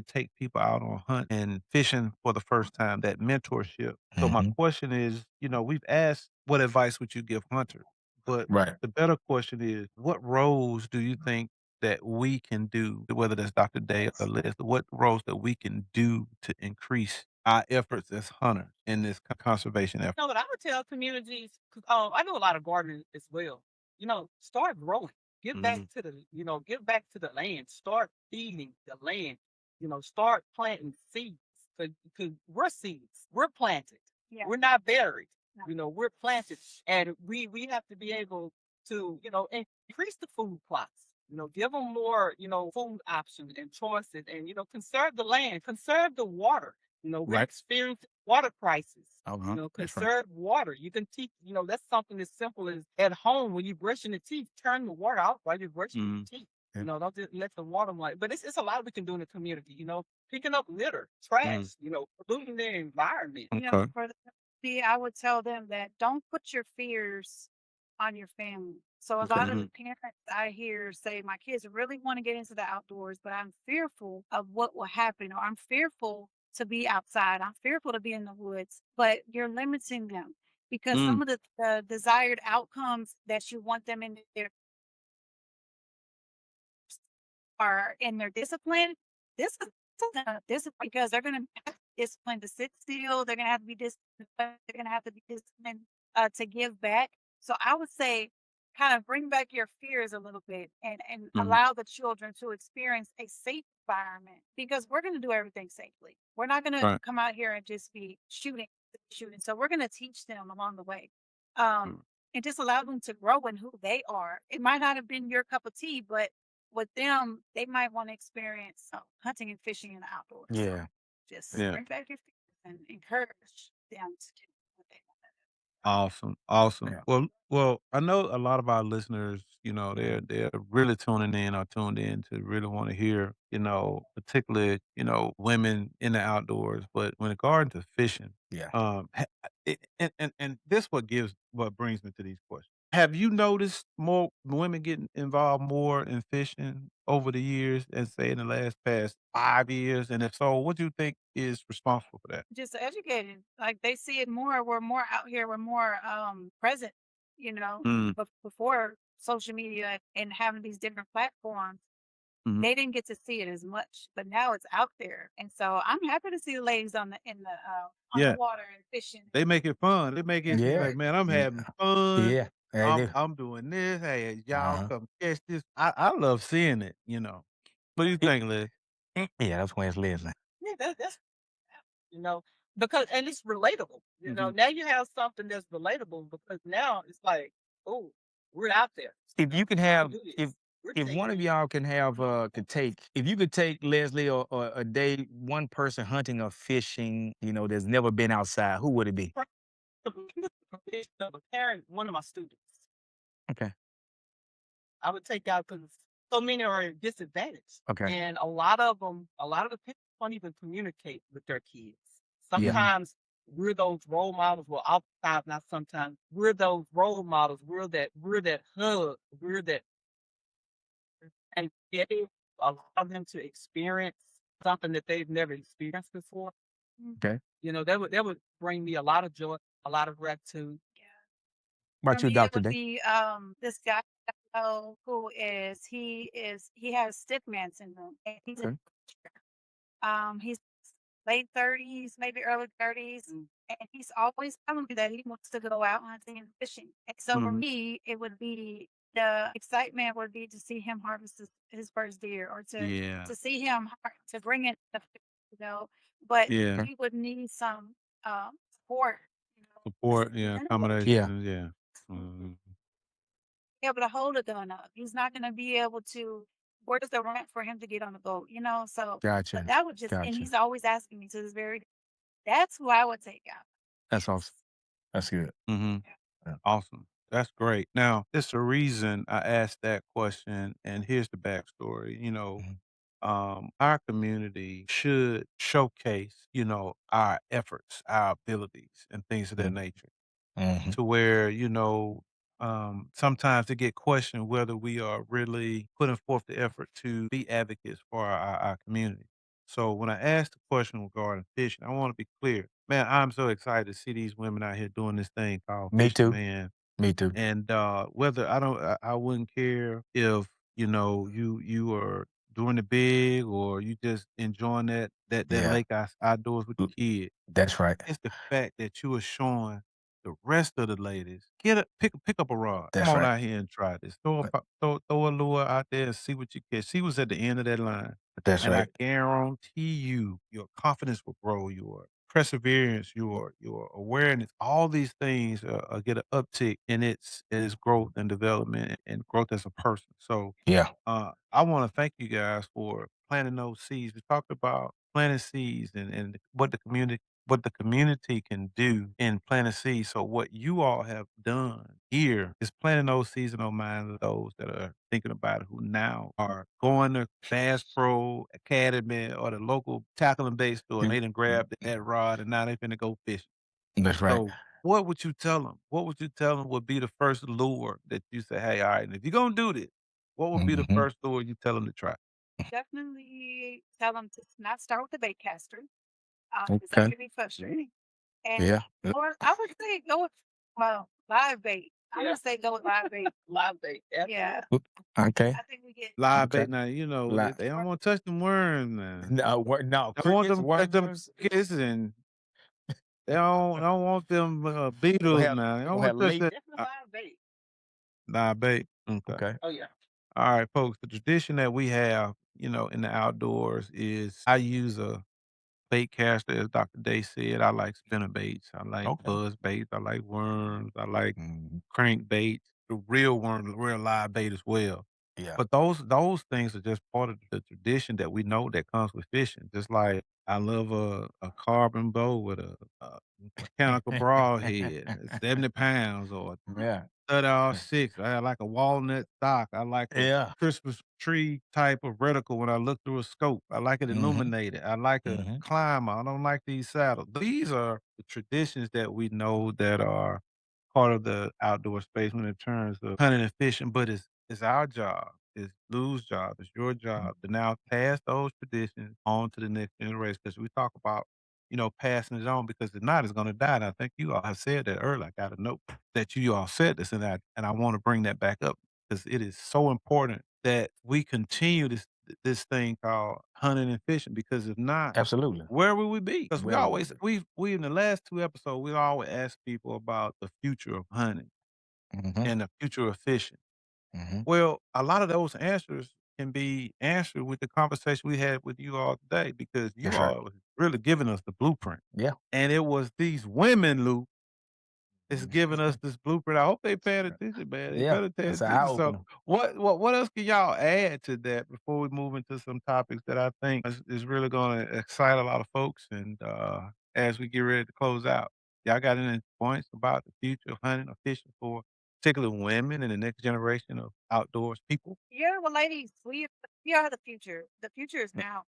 take people out on hunt and fishing for the first time, that mentorship. So my question is, we've asked what advice would you give hunters, but Right. the better question is, what roles do you think that we can do, whether that's Dr. Day or Leslie, what roles that we can do to increase our efforts as hunters in this conservation effort? You know what I would tell communities, 'cause, I know a lot of gardeners as well. Start growing. Give back to the land. Start feeding the land. Start planting seeds. Because we're seeds. We're planted. Yeah. We're not buried. No. We're planted. And we have to be able to, increase the food plots. Give them more, food options and choices and, conserve the land, conserve the water. We're Right. experiencing water crisis. That's right. Conserve water. You can teach, that's something as simple as at home when you're brushing your teeth, turn the water off while you're brushing your teeth. Yeah. Don't just let the water but it's a lot we can do in the community, picking up litter, trash, polluting the environment. Okay. For the community, I would tell them that don't put your fears on your family. So a lot of the parents I hear say, my kids really want to get into the outdoors, but I'm fearful of what will happen, or I'm fearful to be outside. I'm fearful to be in the woods, but you're limiting them because some of the desired outcomes that you want them in their are in their discipline. This is discipline because they're going to have discipline to sit still. They're going to have to be disciplined. They're going to have to be disciplined to give back. So I would say, kind of bring back your fears a little bit and allow the children to experience a safe environment because we're going to do everything safely. We're not going to come out here and just be shooting. So we're going to teach them along the way. And just allow them to grow in who they are. It might not have been your cup of tea, but with them, they might want to experience hunting and fishing in the outdoors. Yeah. So just bring back your fears and encourage them to do what they want to do. Awesome. Yeah. Well, I know a lot of our listeners, they're really tuning in or tuned in to really want to hear, particularly, women in the outdoors. But when it comes to fishing, Yeah. and this what brings me to these questions. Have you noticed more women getting involved more in fishing over the years and say in the past 5 years? And if so, what do you think is responsible for that? Just educated. Like they see it more. We're more out here. We're more present, but before social media and having these different platforms, they didn't get to see it as much. But now it's out there. And so I'm happy to see the ladies on the water and fishing. They make it fun. They make it Yeah. like, man, I'm having fun. Yeah. They do. I'm doing this. Hey, y'all come catch this. I love seeing it, What do you think, Liz? Yeah, that's when it's Leslie. Yeah, that's because and it's relatable. Now you have something that's relatable because now it's like, oh, we're out there. If you can We have, do this. if We're if taking one of it. y'all can have, if you could take Leslie or a day, one person hunting or fishing, that's never been outside, who would it be? A parent, one of my students. Okay. I would take out because so many are disadvantaged. Okay. And a lot of the parents don't even communicate with their kids. Yeah. Sometimes we're those role models. Well, oftentimes, not sometimes, we're those role models. We're that hug. We're that, and allow them to experience something that they've never experienced before. Okay. That would bring me a lot of joy, a lot of gratitude. What about For you, me, it Dr. would Day? be this guy Oh, who is he has stiff man syndrome. And he's late 30s, maybe early 30s. And he's always telling me that he wants to go out hunting and fishing. And so for me, it would be the excitement would be to see him harvest his first deer or Yeah. to see him to bring in the fish, you know. But Yeah. he would need some support, you know, Support, yeah, Yeah. accommodations, yeah. Mhm. be able to hold a gun up. He's not going to be able to. Where's the ramp for him to get on the boat? You know, so but Gotcha. that would just and Gotcha. he's always asking me to this very. That's who I would take out. That's awesome. That's good. Mhm. Yeah. Awesome. That's great. Now, there's a reason I asked that question, and here's the backstory. Mhm. Our community should showcase, our efforts, our abilities, and things of that Mhm. nature. Mhm. To where, sometimes it get questioned whether we are really putting forth the effort to be advocates for our community. So when I asked the question regarding fishing, I want to be clear. Man, I'm so excited to see these women out here doing this thing called Me fishing, too. man. Me too. And whether I wouldn't care if, you are doing the big or you just enjoying that Yeah. lake outdoors with the L- kids. That's right. It's the fact that you are showing the rest of the ladies, pick up a rod. Come That's on right. out here and try this. Throw a Uh, po throw a lure out there and see what you catch. She was at the end of that line, That's and I right. guarantee you, your confidence will grow, your perseverance, your awareness, all these things, get an uptick in its growth and development and growth as a person. So Yeah. I want to thank you guys for planting those seeds. We talked about planting seeds and what the community can do in planting seeds. So what you all have done here is planting those seeds in the minds of those that are thinking about it, who now are going to Bass Pro Academy or the local tackle and bait store, and Mm, they done grabbed that rod and now they finna go fishing. That's right. So what would you tell them? What would you tell them would be the first lure that you say, "Hey, all right, and if you're gonna do this, what would be the Mhm. first lure you tell them to try?" Definitely tell them to not start with the bait caster, because that Okay. can be frustrating. And Yeah. or I would say go with live bait. I would say go with live bait. Live bait. Yeah, Oop, Okay. I think we get Live Okay. bait now, Li they don't wanna touch them worms now. No, They want crickets, them to touch them worms. crickets and they don't want them, We beetles have now. They don't we wanna have touch leak. that Definitely live bait. live bait. Okay. Okay. Oh yeah. Alright, folks, the tradition that we have, in the outdoors is I use a bait caster, as Dr. Day said. I like spinner baits. I like Okay. buzz baits. I like worms. I like Mhm. crankbaits, the real worms, the real live bait as well. Yeah. But those things are just part of the tradition that we know that comes with fishing. Just like I love a carbon bow with a mechanical broadhead, 70 pounds or Yeah. 30-06. I like a walnut stock. I like a Yeah. Christmas tree type of reticle when I look through a scope. I like it Mhm. illuminated. I like a Mhm. climber. I don't like these saddles. These are the traditions that we know that are part of the outdoor space when it terms of hunting and fishing, but it's our job, it's Lou's job, it's your job to now pass those traditions on to the next generation. Because we talk about, passing it on because if not, it's gonna die. And I think you all have said that earlier. I got a note that you all said this and I want to bring that back up because it is so important that we continue this thing called hunting and fishing because if not, Absolutely. where will we be? Because Where would we in the last 2 episodes, we always ask people about the future of hunting Mhm. and the future of fishing. Mhm. Well, a lot of those answers can be answered with the conversation we had with you all today because you That's right. all was really giving us the blueprint. Yeah. And it was these women, Lou, is Mhm. giving us this blueprint. I hope they paying attention, man. They Yeah. better pay That's an eye attention. So, opener. what else can y'all add to that before we move into some topics that I think is really going to excite a lot of folks? And as we get ready to close out, y'all got any points about the future of hunting or fishing for particularly women and the next generation of outdoors people? yeah. Well, ladies, we are the future. The future is now.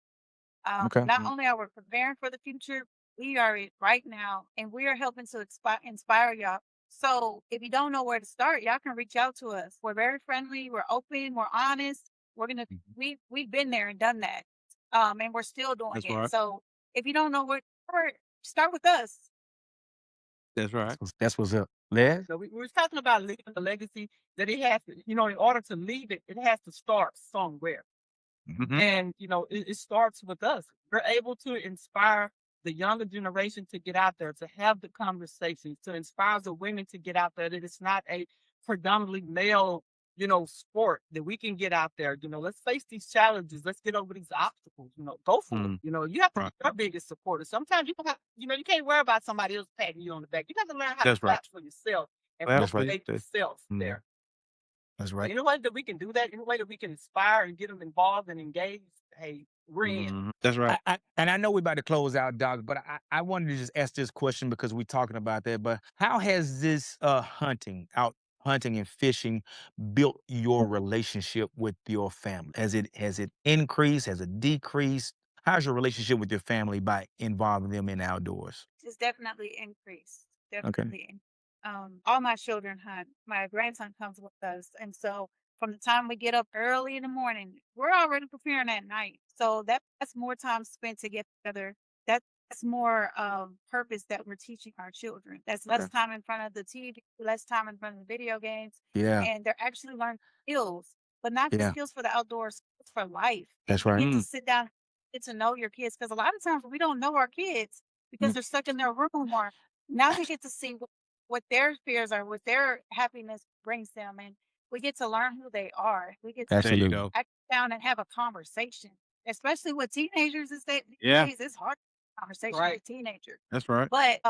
Okay. Not only are we preparing for the future, we are it right now, and we are helping to inspire y'all. So if you don't know where to start, y'all can reach out to us. We're very friendly. We're open. We're honest. We're gonna Mhm. we've been there and done that, and we're still doing That's it. right. So if you don't know where to start with us. That's right. That's what's up. Les? So we were talking about leaving the legacy that it has to, in order to leave it, it has to start somewhere. Mhm. And, it starts with us. We're able to inspire the younger generation to get out there, to have the conversations, to inspire the women to get out there, that it's not a predominantly male, sport, that we can get out there. Let's face these challenges. Let's get over these obstacles. Go for it. You have to Right. be your biggest supporter. Sometimes you don't have, you can't worry about somebody else patting you on the back. You got to learn how to That's right. clap for yourself and That's right. motivate yourself there. That's right. Any way that we can do that, any way that we can inspire and get them involved and engaged, hey, we're in. That's right. And I know we're about to close out, Doc, but I wanted to just ask this question because we're talking about that. But how has this hunting and fishing built your relationship with your family? Has it increased? Has it decreased? How's your relationship with your family by involving them in outdoors? It's definitely increased. Okay. Definitely. All my children hunt. My grandson comes with us. And so from the time we get up early in the morning, we're already preparing at night. So that's more time spent to get together. That's more purpose that we're teaching our children. That's less Okay. time in front of the TV, less time in front of the video games. Yeah. And they're actually learning skills, but not just Yeah. skills for the outdoors, skills for life. That's You right. get to sit down, get to know your kids. Because a lot of times we don't know our kids because they're stuck in their room, or now we get to see what their fears are, what their happiness brings them, and we get to learn who they are. We get to There you Absolutely. go. sit down and have a conversation, especially with teenagers. These Yeah. days, it's hard to have a conversation Right. with teenagers. That's right. But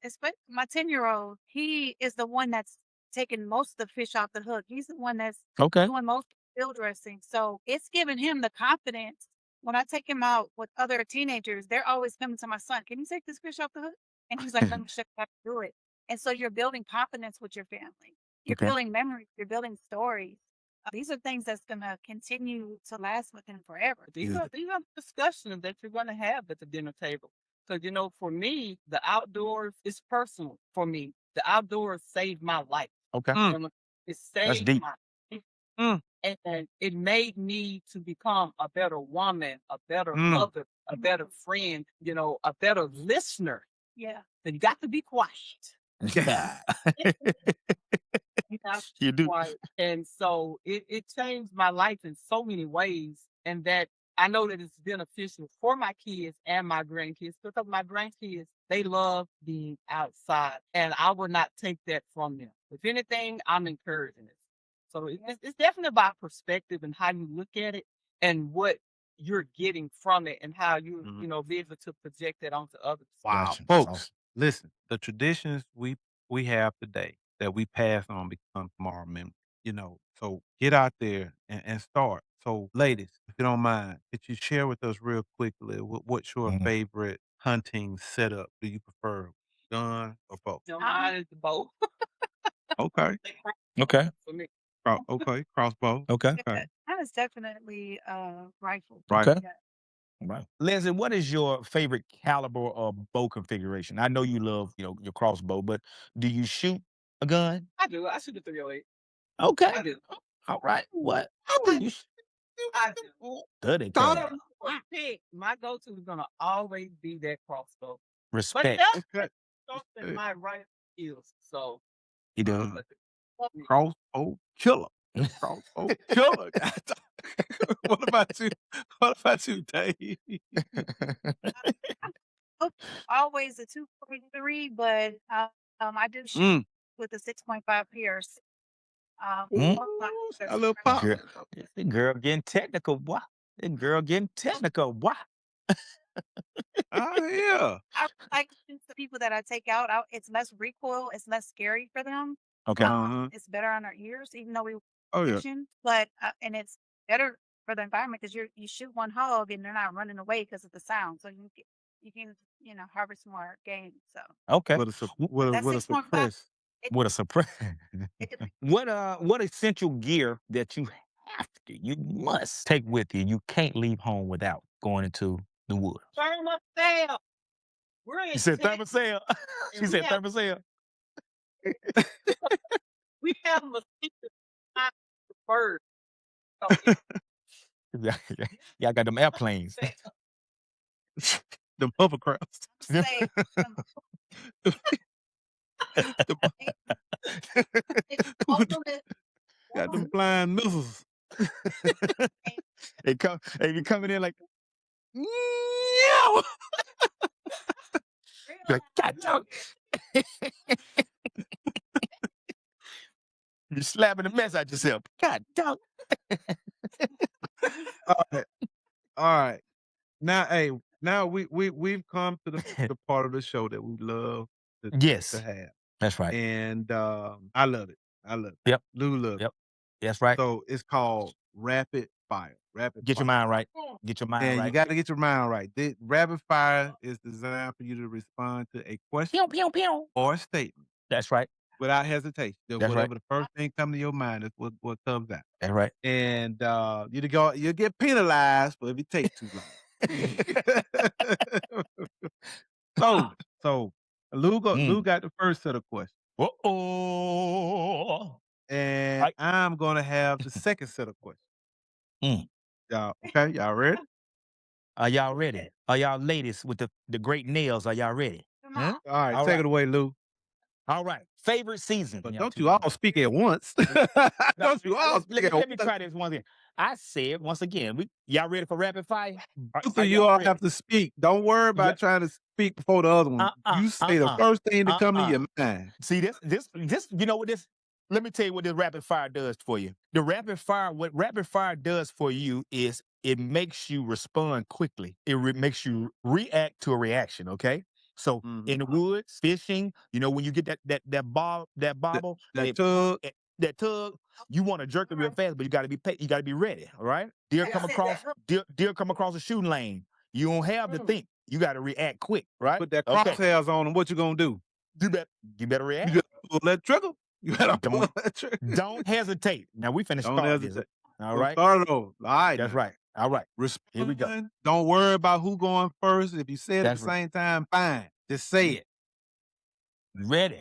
especially my 10-year-old, he is the one that's taking most of the fish off the hook. He's the one that's Okay. doing most of the field dressing. So it's giving him the confidence. When I take him out with other teenagers, they're always coming to my son, "Can you take this fish off the hook?" And he's like, "Let me show you how to do it." And so you're building confidence with your family. You're Okay. building memories. You're building stories. These are things that's going to continue to last with them forever. These are discussions that you're going to have at the dinner table. Because, for me, the outdoors is personal for me. The outdoors saved my life. Okay. It That's saved deep. my life. Mm. And it made me to become a better woman, a better Mm. mother, a better friend, a better listener. Yeah. But you got to be quiet. Yeah. You have to You be do. quiet. And so it changed my life in so many ways. And that I know that it's beneficial for my kids and my grandkids, because my grandkids, they love being outside. And I will not take that from them. If anything, I'm encouraging it. So it's definitely about perspective and how you look at it and what you're getting from it and how you, be able to project that onto others. Wow. Gotcha. That's Folks, awesome. listen, the traditions we have today that we pass on become tomorrow memory. So get out there and start. So ladies, if you don't mind, could you share with us real quickly what's your Mhm. favorite hunting setup? Do you prefer gun or bow? No, mine is the bow. Okay. Okay. For me. Okay. Crossbow. Okay. Okay. That is definitely rifle. Right. Okay. Yeah. Right. Leslie, what is your favorite caliber or bow configuration? I know you love, your crossbow, but do you shoot a gun? I do. I shoot a 308. Okay. I do. All right. What? You I do. study So, caliber. my go-to is gonna always be that crossbow. But Respect. that's Okay. something my right skills. So You do. Uh, crossbow killer. Crossbow killer. What about you? What about you, Dave? Always a 243, but I do shoot Mm. with a 6.5 Pierce. Mm. A little pop. Girl, the girl getting technical, boy. The girl getting technical, boy. Oh yeah. I like the people that I take out. It's less recoil. It's less scary for them. Okay. Uh-huh. It's better on our ears, even though we Oh yeah. fiction. But and it's better for the environment because you shoot one hog and they're not running away because of the sound. So you can harvest more game. So Okay. What a that what a 6.5. suppress. What a surprise. It could be What essential gear that you must take with you? You can't leave home without going into the woods. thermal sail. We're in She said Texas, thermosale. She and said thermosale. we have mosquitoes not the birds. So Y'all got them airplanes. The hovercrafts. say Got them flying missiles. They be coming in like, Yeah. like God dog. You're slapping the mess out yourself. God dog. All right. Now we've come to the part of the show that we love Yes, to have. that's right. And I love it. Yep. Lou loves Yep. That's right. So it's called rapid fire. Get your mind right. Get your mind And right. you got to get your mind right. Rapid fire is designed for you to respond to a question Pew, pew, pew. or a statement That's right. without hesitation. That's Whatever right. the first thing comes to your mind is what comes out. That's right. And you'll get penalized for if you take too long. so Lou got the first set of questions. Uh-oh. And I'm gonna have the second set of questions. Y'all, okay? Y'all ready? Are y'all ready? Are y'all ladies with the great nails? Are y'all ready? All right, take it away, Lou. All right. Favorite season. But don't you all speak at once. Don't you all speak at once. Let me try this once again. I said once again, y'all ready for rapid fire? Both of you all have to speak. Don't worry about trying to speak before the other one. You say the first thing that come to your mind. See this, you know what this, let me tell you what this rapid fire does for you. What rapid fire does for you is it makes you respond quickly. It makes you react to a reaction, okay? So in the woods, fishing, you know, when you get that bobble, that tug, you want to jerk it real fast, but you gotta be ready, all right? Deer come across the shooting lane. You don't have to think. You gotta react quick, right? Put that crosshairs on them. What you gonna do? You better react. You gotta pull that trigger. You gotta pull that trigger. Don't hesitate. Now we finished. Don't hesitate. All right. Start it over. All right. That's right. All right. Respond. Here we go. Don't worry about who going first. If you say it at the same time, fine. Just say it. Ready.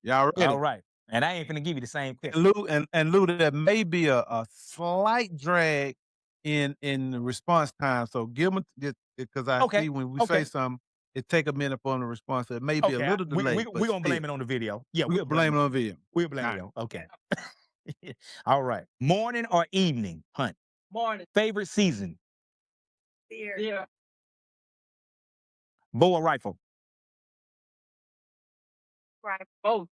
Y'all ready? All right. And I ain't finna give you the same question. Lou, there may be a slight drag in the response time. So give them, because I see when we say something, it take a minute for them to respond. So it may be a little delay. We're going to blame it on the video. Yeah, we'll blame it on the video. We'll blame it on. Okay. All right. Morning or evening hunt? Morning. Favorite season? Yeah. Bow or rifle? Right. Both.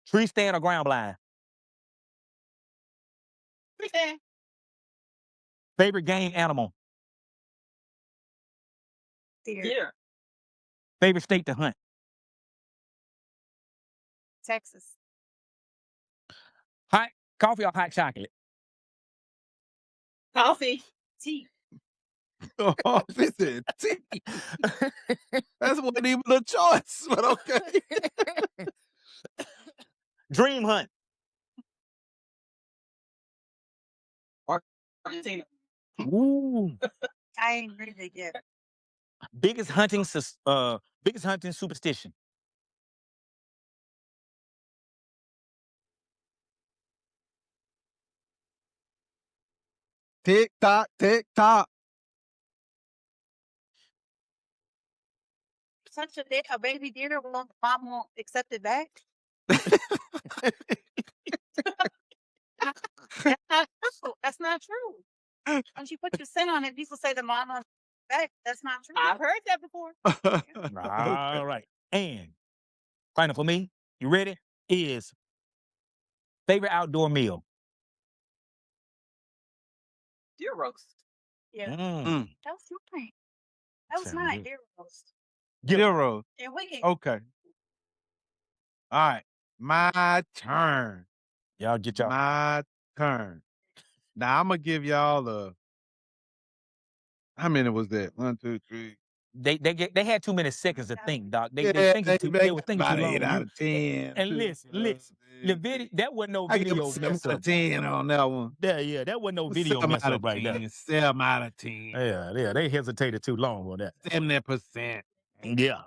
Tree stand or ground blind? Tree stand. Favorite game animal? Deer. Favorite state to hunt? Texas. Hot coffee or hot chocolate? Coffee. Tea. Oh, this is tea. That's wasn't even a choice, but okay. Dream hunt? Argentina. Ooh. I ain't ready to get. Biggest hunting superstition? Tick tock, tick tock. Such a baby deer, mom won't accept it back. That's not true. Once you put your scent on it, people say the mom won't back. That's not true. I've heard that before. All right. And final for me, you ready? Is favorite outdoor meal? Deer roast. Yeah. Mm. That was mine. That was mine. Deer roast. Deer roast. And we can. Okay. All right. My turn. Y'all get y'all. My turn. Now I'm gonna give y'all how many was that? 1, 2, 3. They had too many seconds to think, Doc. They were thinking too about long. 8 out of 10. And listen, the video, that wasn't no I give video it 7 mess out up. of 10 on that one. Yeah, that wasn't no video 7 mess out up of right 10. there. 7 out of 10. Yeah, they hesitated too long on that. 70%. Yeah.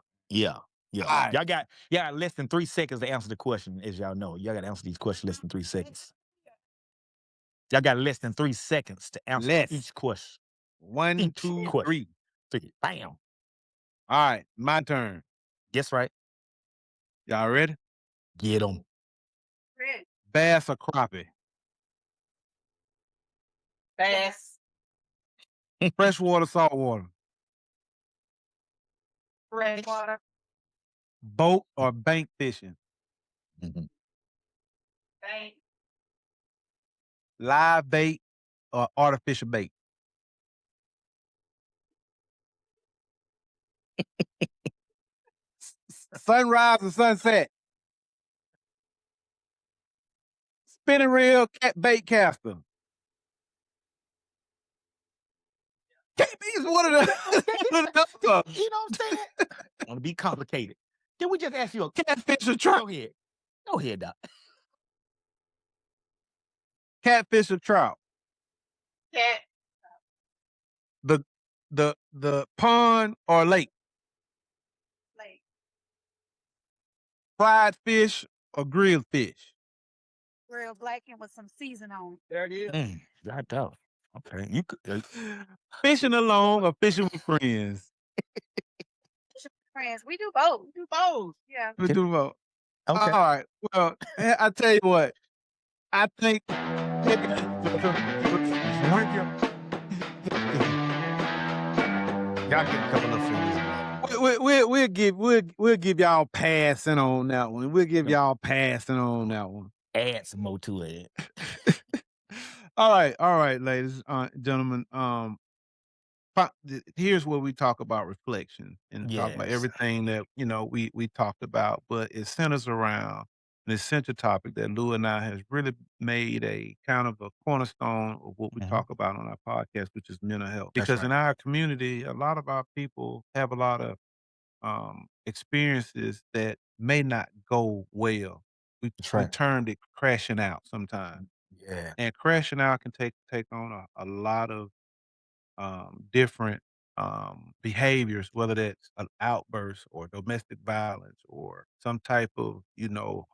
Right. Y'all got less than 3 seconds to answer the question, as y'all know. Y'all got to answer these questions less than 3 seconds. Y'all got less than 3 seconds to answer each question. 1, 2, 3. Bam. All right, my turn. Guess right. Y'all ready? Get them. Red. Bass or crappie? Bass, Freshwater, saltwater? fresh, Water. Boat or bank fishing? Mhm. bank, Live bait or artificial bait? Sunrise or sunset? Spinning reel, bait caster? Can't be one of the one of those. You know what I'm saying? Want to be complicated. Can we just ask you a Catfish or trout? Go ahead. Go ahead, Doc. Catfish or trout? cat, The pond or lake? Lake. Fried fish or grilled fish? Real blackened with some season on. there it is. Got that. Okay. You could. Fishing alone or fishing with friends? Friends, we do both. Do both. Yeah. We do both. Okay. All right. Well, I tell you what. I think Y'all get a couple of fingers. we'll give y'all passing on that one. We'll give y'all passing on that one. Add some more to it. All right, ladies, gentlemen. Here's where we talk about reflection and talk about Yes. everything that we talked about, but it centers around an essential topic that Lou and I has really made a kind of a cornerstone of what we talk about on our podcast, which is mental health. That's Because in right. our community, a lot of our people have a lot of experiences that may not go well. We That's right. termed it crashing out sometimes, Yeah. and crashing out can take on a lot of different behaviors, whether that's an outburst or domestic violence or some type of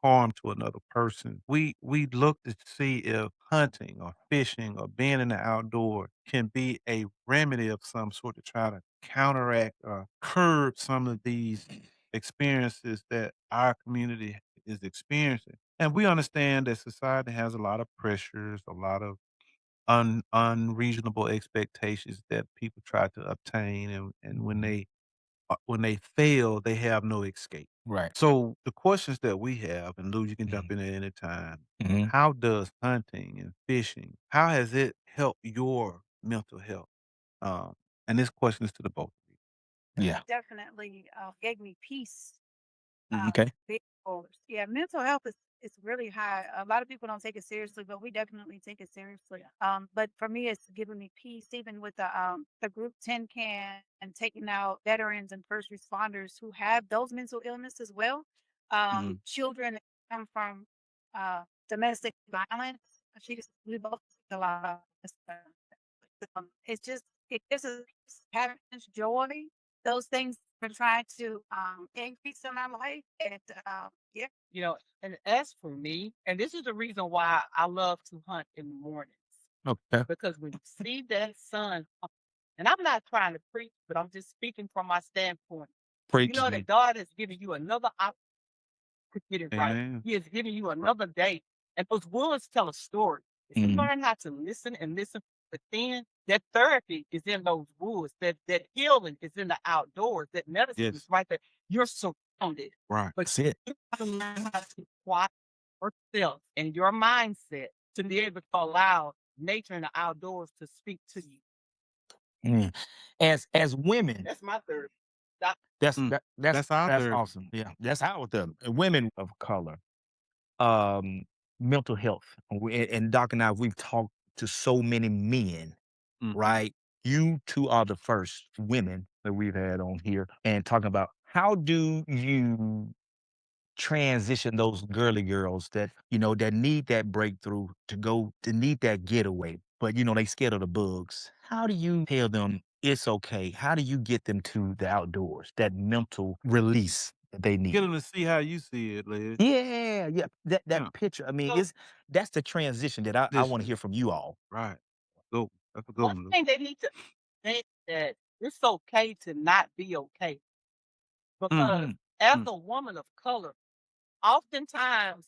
harm to another person. We look to see if hunting or fishing or being in the outdoor can be a remedy of some sort to try to counteract or curb some of these experiences that our community is experiencing. And we understand that society has a lot of pressures, a lot of unreasonable expectations that people try to obtain, and when they fail, they have no escape. Right. So the questions that we have, and Lou, you can jump in at any time. Mhm. How does hunting and fishing, how has it helped your mental health? And this question is to the both of you. Yeah. Definitely gave me peace. Okay. Big goals. Yeah, mental health is really high. A lot of people don't take it seriously, but we definitely take it seriously. But for me, it's given me peace, even with the group 10 can and taking out veterans and first responders who have those mental illness as well. Children that come from domestic violence. We both see a lot of this stuff. It's just it gives us happiness, joy, those things we're trying to increase in our life. And yeah, You know, and as for me, and this is the reason why I love to hunt in the mornings, Okay. because when you see that sun, and I'm not trying to preach, but I'm just speaking from my standpoint. You Preach. know that God has given you another opportunity to get it right. Amen. He has given you another day. And those words tell a story. If you learn how to listen and listen, but then that therapy is in those woods, that healing is in the outdoors, that medicine is Yes. right there. You're surrounded. Right. But That's it. you have to learn how to quiet yourself and your mindset to be able to allow nature and the outdoors to speak to you. As women, That's my therapy. that's Mm. that's our therapy. awesome. Yeah, that's our therapy. Women of color, mental health, and Doc and I, we've talked to so many men, right? You two are the first women that we've had on here, and talking about how do you transition those girly girls that that need that breakthrough to need that getaway, but they scared of the bugs. How do you tell them it's okay? How do you get them to the outdoors, that mental release that they need? Get them to see how you see it, Liz. Yeah. That Yeah. picture. I mean, So- that's the transition that I want to hear from you all. Right. Go. That's a good One one. Lou. thing they need to think that it's okay to not be okay. Because as a woman of color, oftentimes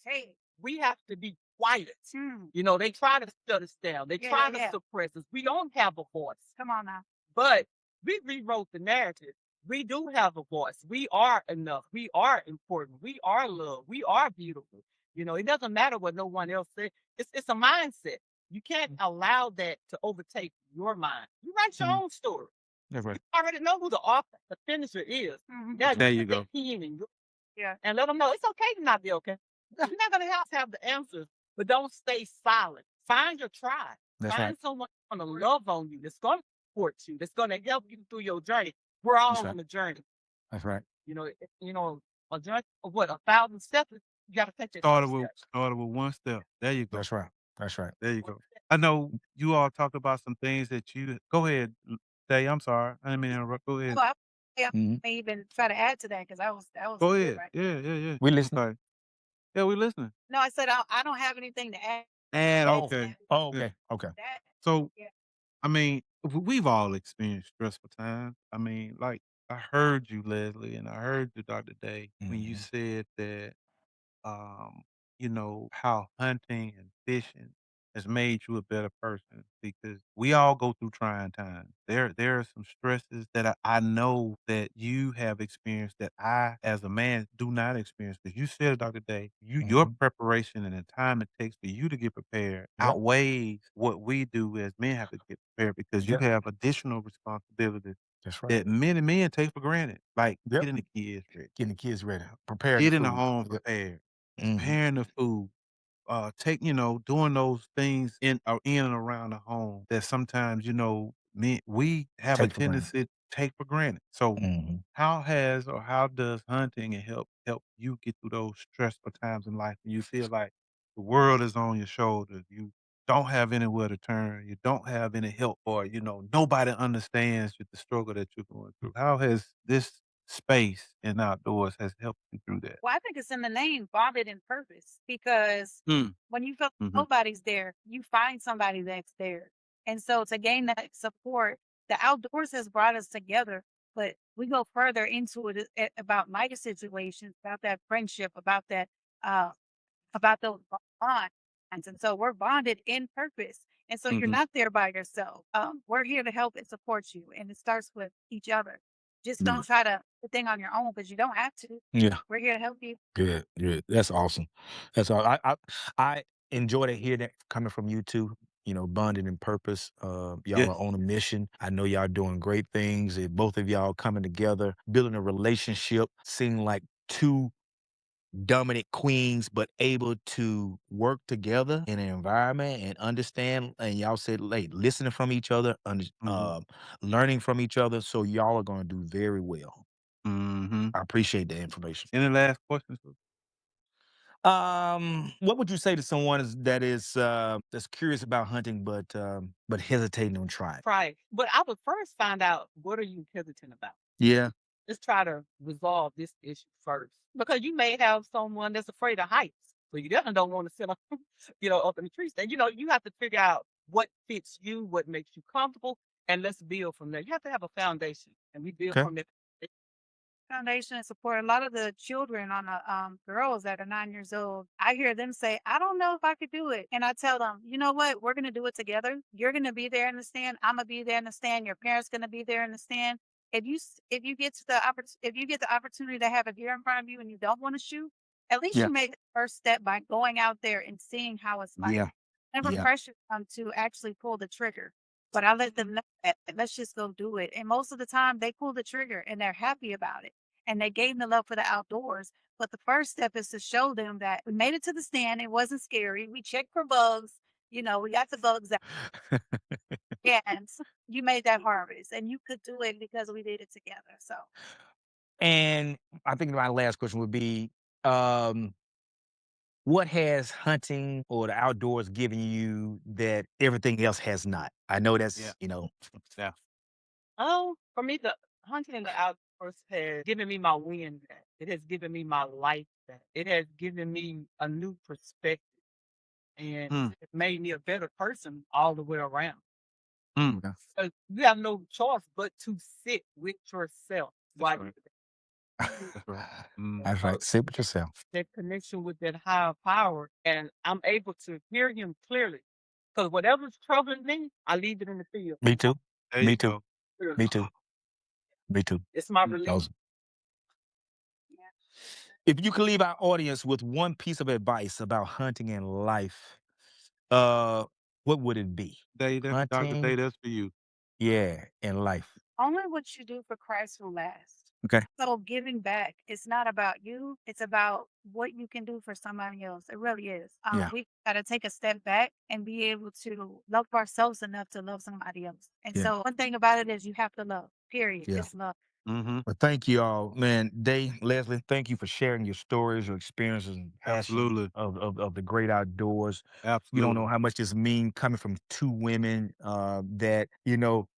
we have to be quiet. You know, they try to shut us down. They try to suppress us. We don't have a voice. Come on now. But we rewrote the narrative. We do have a voice. We are enough. We are important. We are loved. We are beautiful. You know, it doesn't matter what no one else says. It's a mindset. You can't allow that to overtake your mind. You write your own story. That's right. You already know who the author, the finisher is. Now There you put go. that pen in and let them know it's okay to not be okay. You're not going to have the answers, but don't stay silent. Find your tribe. That's Find right. someone that's going to love on you, that's going to support you, that's going to help you through your journey. We're all That's right. on a journey. That's right. You know, a journey of what, 1,000 steps. You got to take that first step. Started with one step. There you go. That's right. That's right. There you go. I know you all talked about some things that you go ahead, Daye. I'm sorry. I didn't mean to interrupt. Go ahead. Well, I Mhm. may even try to add to that because that was Go good, ahead. right? Yeah. We listening. Okay. Yeah, we listening. No, I said I don't have anything to add. And Oh. okay. Oh, Yeah. okay. Okay. That So, Yeah. I mean, we've all experienced stressful times. I mean, like I heard you, Leslie, and I heard you, Dr. Daye, when you said that you know, how hunting and fishing has made you a better person because we all go through trying times. There are some stresses that I know that you have experienced that I, as a man, do not experience. Because you said it, Dr. Day, your preparation and the time it takes for you to get prepared outweighs what we do as men have to get prepared because you have additional responsibilities That's right. that many men take for granted, like Yep. getting the kids ready, Getting the kids ready. Preparing getting the food. home prepared, Mhm. preparing the food, doing those things in and around the home that sometimes, we have a Take for granted. tendency to take for granted. So Mhm. how does hunting and help you get through those stressful times in life when you feel like the world is on your shoulders? You don't have anywhere to turn. You don't have any help or, nobody understands the struggle that you're going through. How has this space and outdoors has helped you through that? Well, I think it's in the name, bonded in purpose, because when you feel Mhm. nobody's there, you find somebody that's there. And so to gain that support, the outdoors has brought us together, but we go further into it about life situations, about that friendship, uh, about those bonds. And so we're bonded in purpose. And so you're Mhm. not there by yourself. We're here to help and support you. And it starts with each other. Just Yeah. don't try to the thing on your own because you don't have to. Yeah. We're here to help you. Good. Good. That's awesome. That's all. I enjoy to hear that coming from you two. Bonding in purpose. Y'all Yes. are on a mission. I know y'all doing great things. And both of y'all coming together, building a relationship, seem like two dominant queens, but able to work together in an environment and understand. And y'all said, like, listening from each other, learning from each other. So y'all are going to do very well. Mhm. I appreciate the information. Any last questions? What would you say to someone that's curious about hunting but hesitating on trying? Right. But I would first find out, what are you hesitant about? Yeah. Let's try to resolve this issue first. Because you may have someone that's afraid of heights. So you definitely don't want to sit up, up in the tree stand. You have to figure out what fits you, what makes you comfortable, and let's build from there. You have to have a foundation, and we build Okay. from there. Foundation and support. A lot of the children on the girls that are 9 years old, I hear them say, I don't know if I could do it. And I tell them, you know what? We're going to do it together. You're going to be there in the stand. I'm going to be there in the stand. Your parents going to be there in the stand. If you get to if you get the opportunity to have a deer in front of you and you don't want to shoot, at least Yeah. you make the first step by going out there and seeing how it's like. Yeah. Never Yeah. pressure them to actually pull the trigger. But I let them know that let's just go do it. And most of the time they pull the trigger and they're happy about it. And they gain the love for the outdoors. But the first step is to show them that we made it to the stand. It wasn't scary. We checked for bugs. We got the bugs out. And you made that harvest and you could do it because we did it together. So And I think my last question would be, what has hunting or the outdoors given you that everything else has not? I know that's, Yeah. For me, the hunting in the outdoors has given me my wind back. It has given me my life back. It has given me a new perspective, and it made me a better person all the way around. Okay. So you have no choice but to sit with yourself. That's right. That's right. That's right. Sit with yourself. That connection with that higher power, and I'm able to hear him clearly. Because whatever's troubling me, I leave it in the field. Me too. There Me you too. go. Me too. Me too. It's my Mm. relief. Those- If you could leave our audience with one piece of advice about hunting and life, what would it be? Dr. Day, Hunting, that's for you. yeah, and life. Only what you do for Christ will last. Okay. So giving back, it's not about you. It's about what you can do for somebody else. It really is. Yeah. We got to take a step back and be able to love ourselves enough to love somebody else. And Yeah. so one thing about it is you have to love, period. Yeah. It's love. Mm-hmm. Well, thank you all, man. Daye, Leslie, thank you for sharing your stories, your experiences, and passion Absolutely. of the great outdoors. Absolutely. You don't know how much this means coming from two women that,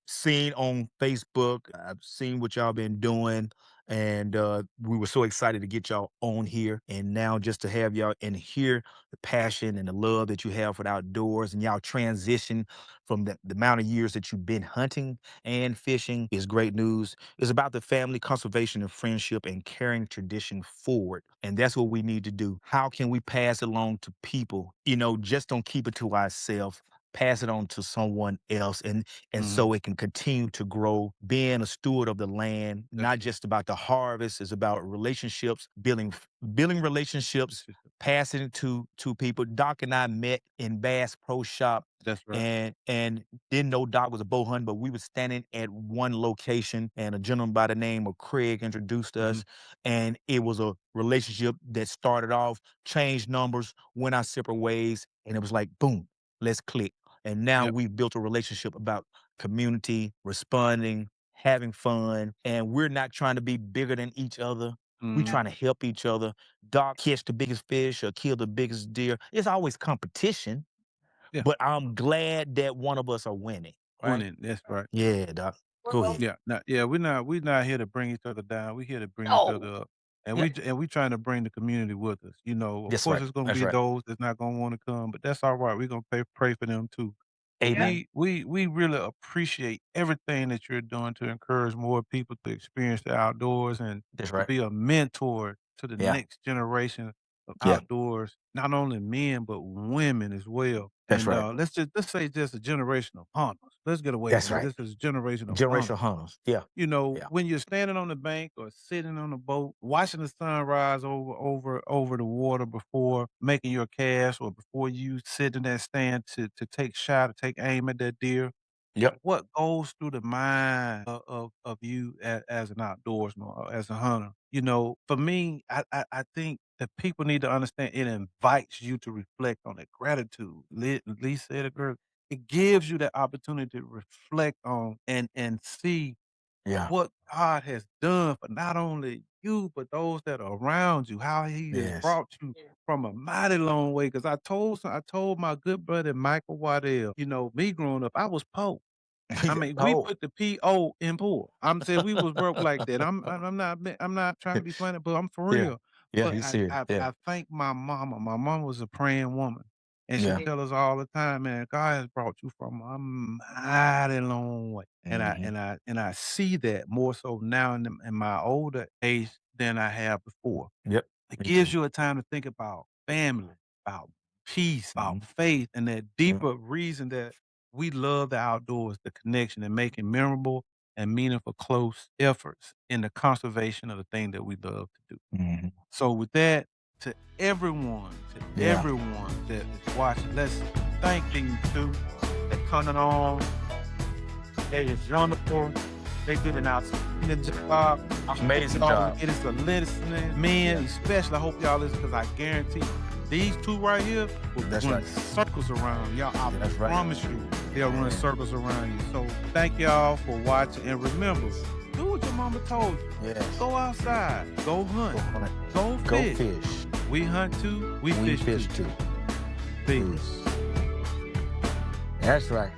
seen on Facebook. I've seen what y'all been doing. And we were so excited to get y'all on here. And now just to have y'all and hear the passion and the love that you have for the outdoors and y'all transition from the amount of years that you've been hunting and fishing is great news. It's about the family, conservation, and friendship and carrying tradition forward. And that's what we need to do. How can we pass it along to people? Just don't keep it to ourselves. Pass it on to someone else. And so it can continue to grow. Being a steward of the land, not just about the harvest, it's about relationships, building relationships, passing it to people. Doc and I met in Bass Pro Shop. That's right. And didn't know Doc was a bow hunter, but we were standing at one location and a gentleman by the name of Craig introduced us. And it was a relationship that started off, changed numbers, went our separate ways. And it was like, boom, let's click. And now we've built a relationship about community, responding, having fun. And we're not trying to be bigger than each other. We're trying to help each other. Doc catch the biggest fish or kill the biggest deer. It's always competition. Yeah. But I'm glad that one of us are winning. Right? Winning. That's right. Yeah, Doc. Go ahead. We're not here to bring each other down. We're here to bring each other up. And we trying to bring the community with us. Of That's course right. it's gonna That's be right. those that's not gonna want to come, but that's all right. We're gonna pray for them too. Amen. We really appreciate everything that you're doing to encourage more people to experience the outdoors and That's to right. be a mentor to the Yeah. next generation of Yeah. outdoors, not only men but women as well. That's And right. let's say just a generation of hunters. Let's get away That's from right. this. This is a generation of Generational hunters. hunters. Yeah. Yeah. When you're standing on the bank or sitting on the boat, watching the sun rise over the water before making your cast or before you sit in that stand to take shot or take aim at that deer, Yep. what goes through the mind of you as an outdoorsman or as a hunter? For me, I think that people need to understand it invites you to reflect on that gratitude. Lee said it earlier. It gives you that opportunity to reflect on and see Yeah. what God has done for not only you, but those that are around you, how he has Yes. brought you from a mighty long way. Because I told my good brother Michael Waddell, me growing up, I was poor. I mean, we Oh. put the P.O. in poor. I'm saying we was broke like that. I'm not trying to be funny, but I'm for Yeah. real. Yeah. But He's serious. Yeah. I thank my mama. My mama was a praying woman. And she Yeah. tell us all the time, man, God has brought you from a mighty long way. And I see that more so now in my older age than I have before. Yep. It Me gives too. you a time to think about family, about peace, about faith, and that deeper reason that we love the outdoors, the connection, and making memorable and meaningful close efforts in the conservation of the thing that we love to do. So with that, to everyone that is watching, let's thank these two that coming on. They is wonderful. They did an outstanding job. Amazing Y'all job. It is a listening. Men, especially, I hope y'all listen because I guarantee these two right here will run circles around y'all. I promise you, they'll run circles around you. So thank y'all for watching. And remember, do what your mama told you. Yes. Go outside. Go hunt. Go fish. We hunt too. We fish too. Peace. That's right.